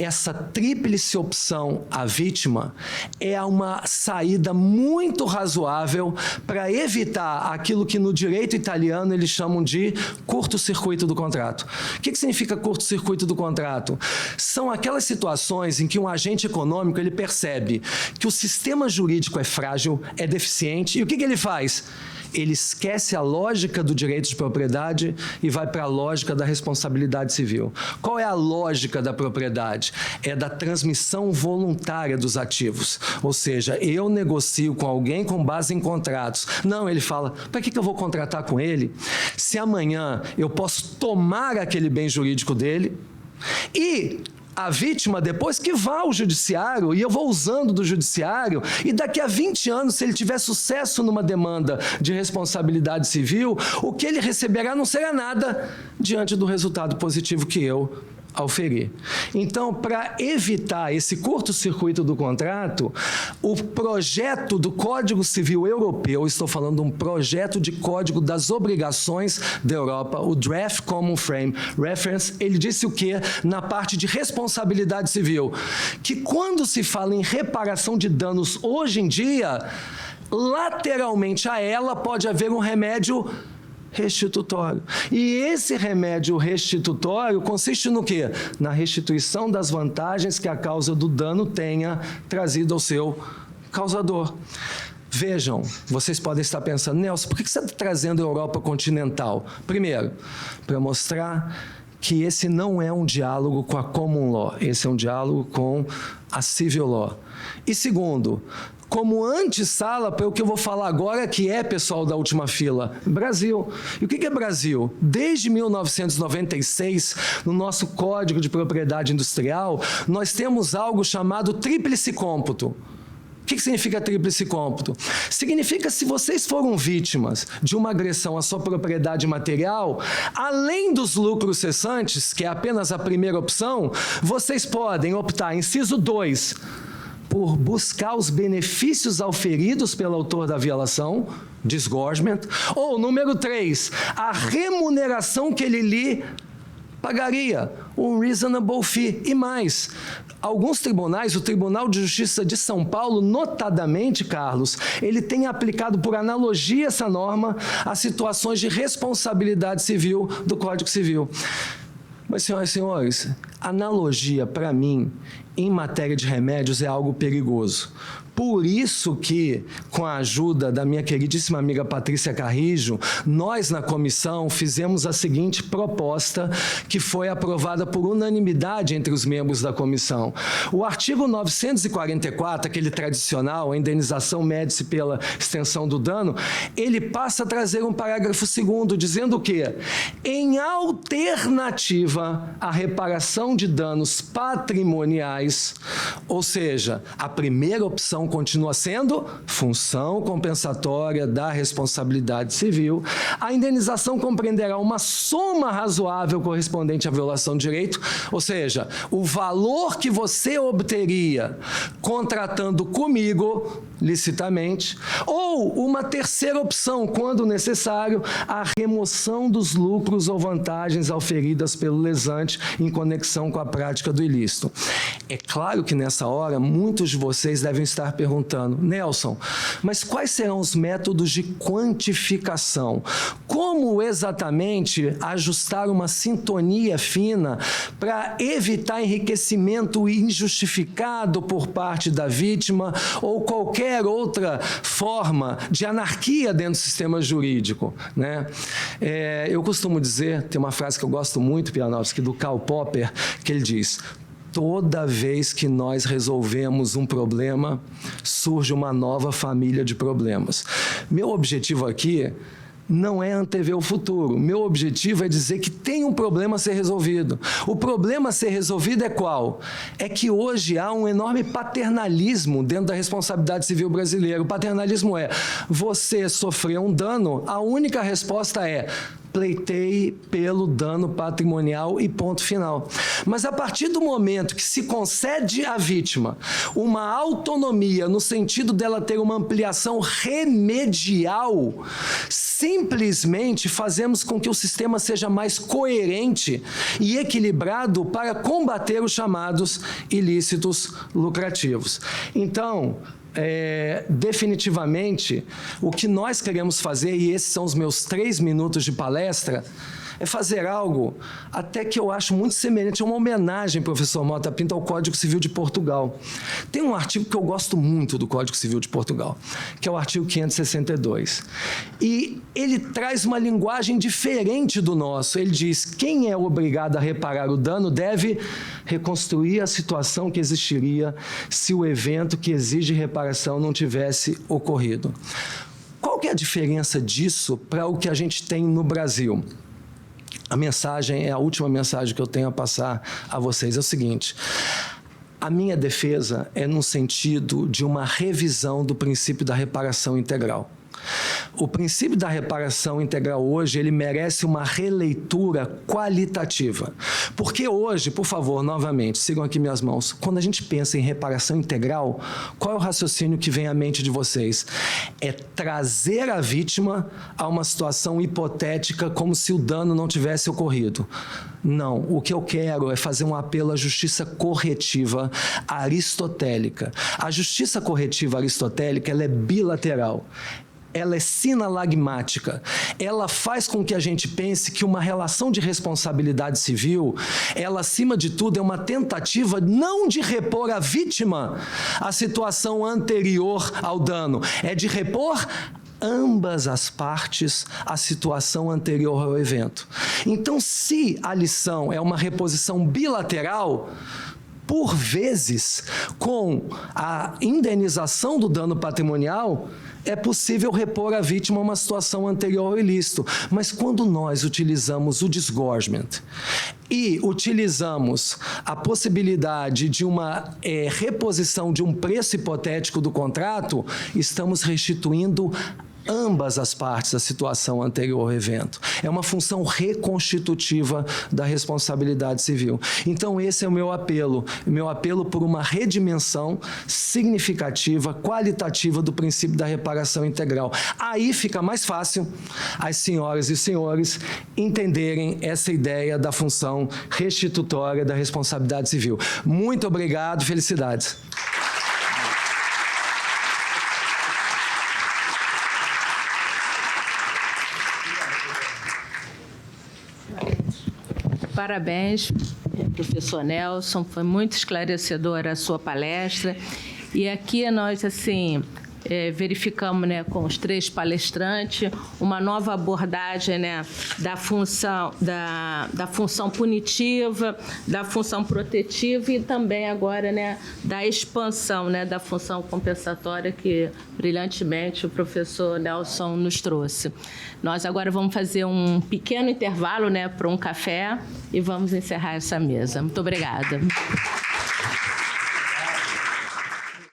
Essa tríplice opção à vítima é uma saída muito razoável para evitar aquilo que no direito italiano eles chamam de curto-circuito do contrato. O que significa curto-circuito do contrato? São aquelas situações em que um agente econômico ele percebe que o sistema jurídico é frágil, é deficiente, e o que ele faz? Ele esquece a lógica do direito de propriedade e vai para a lógica da responsabilidade civil. Qual é a lógica da propriedade? É da transmissão voluntária dos ativos. Ou seja, eu negocio com alguém com base em contratos. Não, ele fala, para que eu vou contratar com ele se amanhã eu posso tomar aquele bem jurídico dele e a vítima, depois que vá ao judiciário, e eu vou usando do judiciário, e daqui a 20 anos, se ele tiver sucesso numa demanda de responsabilidade civil, o que ele receberá não será nada diante do resultado positivo que eu auferir. Então, para evitar esse curto-circuito do contrato, o projeto do Código Civil Europeu, estou falando de um projeto de Código das Obrigações da Europa, o Draft Common Frame Reference, ele disse o quê? Na parte de responsabilidade civil, que quando se fala em reparação de danos hoje em dia, lateralmente a ela pode haver um remédio restitutório. E esse remédio restitutório consiste no quê? Na restituição das vantagens que a causa do dano tenha trazido ao seu causador. Vejam, vocês podem estar pensando, Nelson, por que você está trazendo a Europa continental? Primeiro, para mostrar que esse não é um diálogo com a common law, esse é um diálogo com a civil law. E segundo, como antessala para o que eu vou falar agora, que é, pessoal da última fila, Brasil. E o que é Brasil? Desde 1996, no nosso Código de Propriedade Industrial, nós temos algo chamado tríplice cômputo. O que significa tríplice cômputo? Significa se vocês foram vítimas de uma agressão à sua propriedade material, além dos lucros cessantes, que é apenas a primeira opção, vocês podem optar, inciso 2, por buscar os benefícios auferidos pelo autor da violação, disgorgement, ou, número 3, a remuneração que ele lhe pagaria, um reasonable fee, e mais. Alguns tribunais, o Tribunal de Justiça de São Paulo, notadamente, Carlos, ele tem aplicado por analogia essa norma a situações de responsabilidade civil do Código Civil. Mas, senhoras e senhores, analogia, para mim, em matéria de remédios é algo perigoso. Por isso que, com a ajuda da minha queridíssima amiga Patrícia Carrijo, nós na comissão fizemos a seguinte proposta, que foi aprovada por unanimidade entre os membros da comissão. O artigo 944, aquele tradicional, a indenização mede-se pela extensão do dano, ele passa a trazer um parágrafo 2º, dizendo o quê? Em alternativa à reparação de danos patrimoniais, ou seja, a primeira opção continua sendo função compensatória da responsabilidade civil. A indenização compreenderá uma soma razoável correspondente à violação de direito, ou seja, o valor que você obteria contratando comigo licitamente, ou uma terceira opção, quando necessário, a remoção dos lucros ou vantagens auferidas pelo lesante em conexão com a prática do ilícito. É claro que nessa hora muitos de vocês devem estar perguntando, Nelson, mas quais serão os métodos de quantificação? Como exatamente ajustar uma sintonia fina para evitar enriquecimento injustificado por parte da vítima ou qualquer outra forma de anarquia dentro do sistema jurídico, né? Eu costumo dizer, tem uma frase que eu gosto muito, Pianovski, do Karl Popper, que ele diz: toda vez que nós resolvemos um problema, surge uma nova família de problemas. Meu objetivo aqui não é antever o futuro. Meu objetivo é dizer que tem um problema a ser resolvido. O problema a ser resolvido é qual? É que hoje há um enorme paternalismo dentro da responsabilidade civil brasileira. O paternalismo é: você sofreu um dano, a única resposta é: pleiteie pelo dano patrimonial e ponto final. Mas a partir do momento que se concede à vítima uma autonomia no sentido dela ter uma ampliação remedial, simplesmente fazemos com que o sistema seja mais coerente e equilibrado para combater os chamados ilícitos lucrativos. Então, definitivamente, o que nós queremos fazer, e esses são os meus 3 minutos de palestra, é fazer algo até que eu acho muito semelhante a uma homenagem, professor Mota Pinto, ao Código Civil de Portugal. Tem um artigo que eu gosto muito do Código Civil de Portugal, que é o artigo 562. E ele traz uma linguagem diferente do nosso. Ele diz: quem é obrigado a reparar o dano deve reconstruir a situação que existiria se o evento que exige reparação não tivesse ocorrido. Qual que é a diferença disso para o que a gente tem no Brasil? A mensagem, é a última mensagem que eu tenho a passar a vocês, é o seguinte: a minha defesa é no sentido de uma revisão do princípio da reparação integral. O princípio da reparação integral hoje, ele merece uma releitura qualitativa. Porque hoje, por favor, novamente, sigam aqui minhas mãos, quando a gente pensa em reparação integral, qual é o raciocínio que vem à mente de vocês? É trazer a vítima a uma situação hipotética como se o dano não tivesse ocorrido. Não, o que eu quero é fazer um apelo à justiça corretiva aristotélica. A justiça corretiva aristotélica, ela é bilateral. Ela é sinalagmática. Ela faz com que a gente pense que uma relação de responsabilidade civil, ela, acima de tudo, é uma tentativa não de repor à vítima a situação anterior ao dano, é de repor ambas as partes à situação anterior ao evento. Então, se a lição é uma reposição bilateral, Por vezes, com a indenização do dano patrimonial, é possível repor a vítima a uma situação anterior ao ilícito. Mas quando nós utilizamos o disgorgement e utilizamos a possibilidade de uma reposição de um preço hipotético do contrato, estamos restituindo ambas as partes da situação anterior ao evento. É uma função reconstitutiva da responsabilidade civil. Então, esse é o meu apelo por uma redimensão significativa, qualitativa do princípio da reparação integral. Aí fica mais fácil as senhoras e senhores entenderem essa ideia da função restitutória da responsabilidade civil. Muito obrigado, felicidades. Parabéns, professor Nelson, foi muito esclarecedora a sua palestra. E aqui nós, assim, verificamos, né, com os 3 palestrantes uma nova abordagem, né, da função punitiva, da função protetiva e também agora, né, da expansão, né, da função compensatória que brilhantemente o professor Nelson nos trouxe. Nós agora vamos fazer um pequeno intervalo, né, para um café e vamos encerrar essa mesa. Muito obrigada.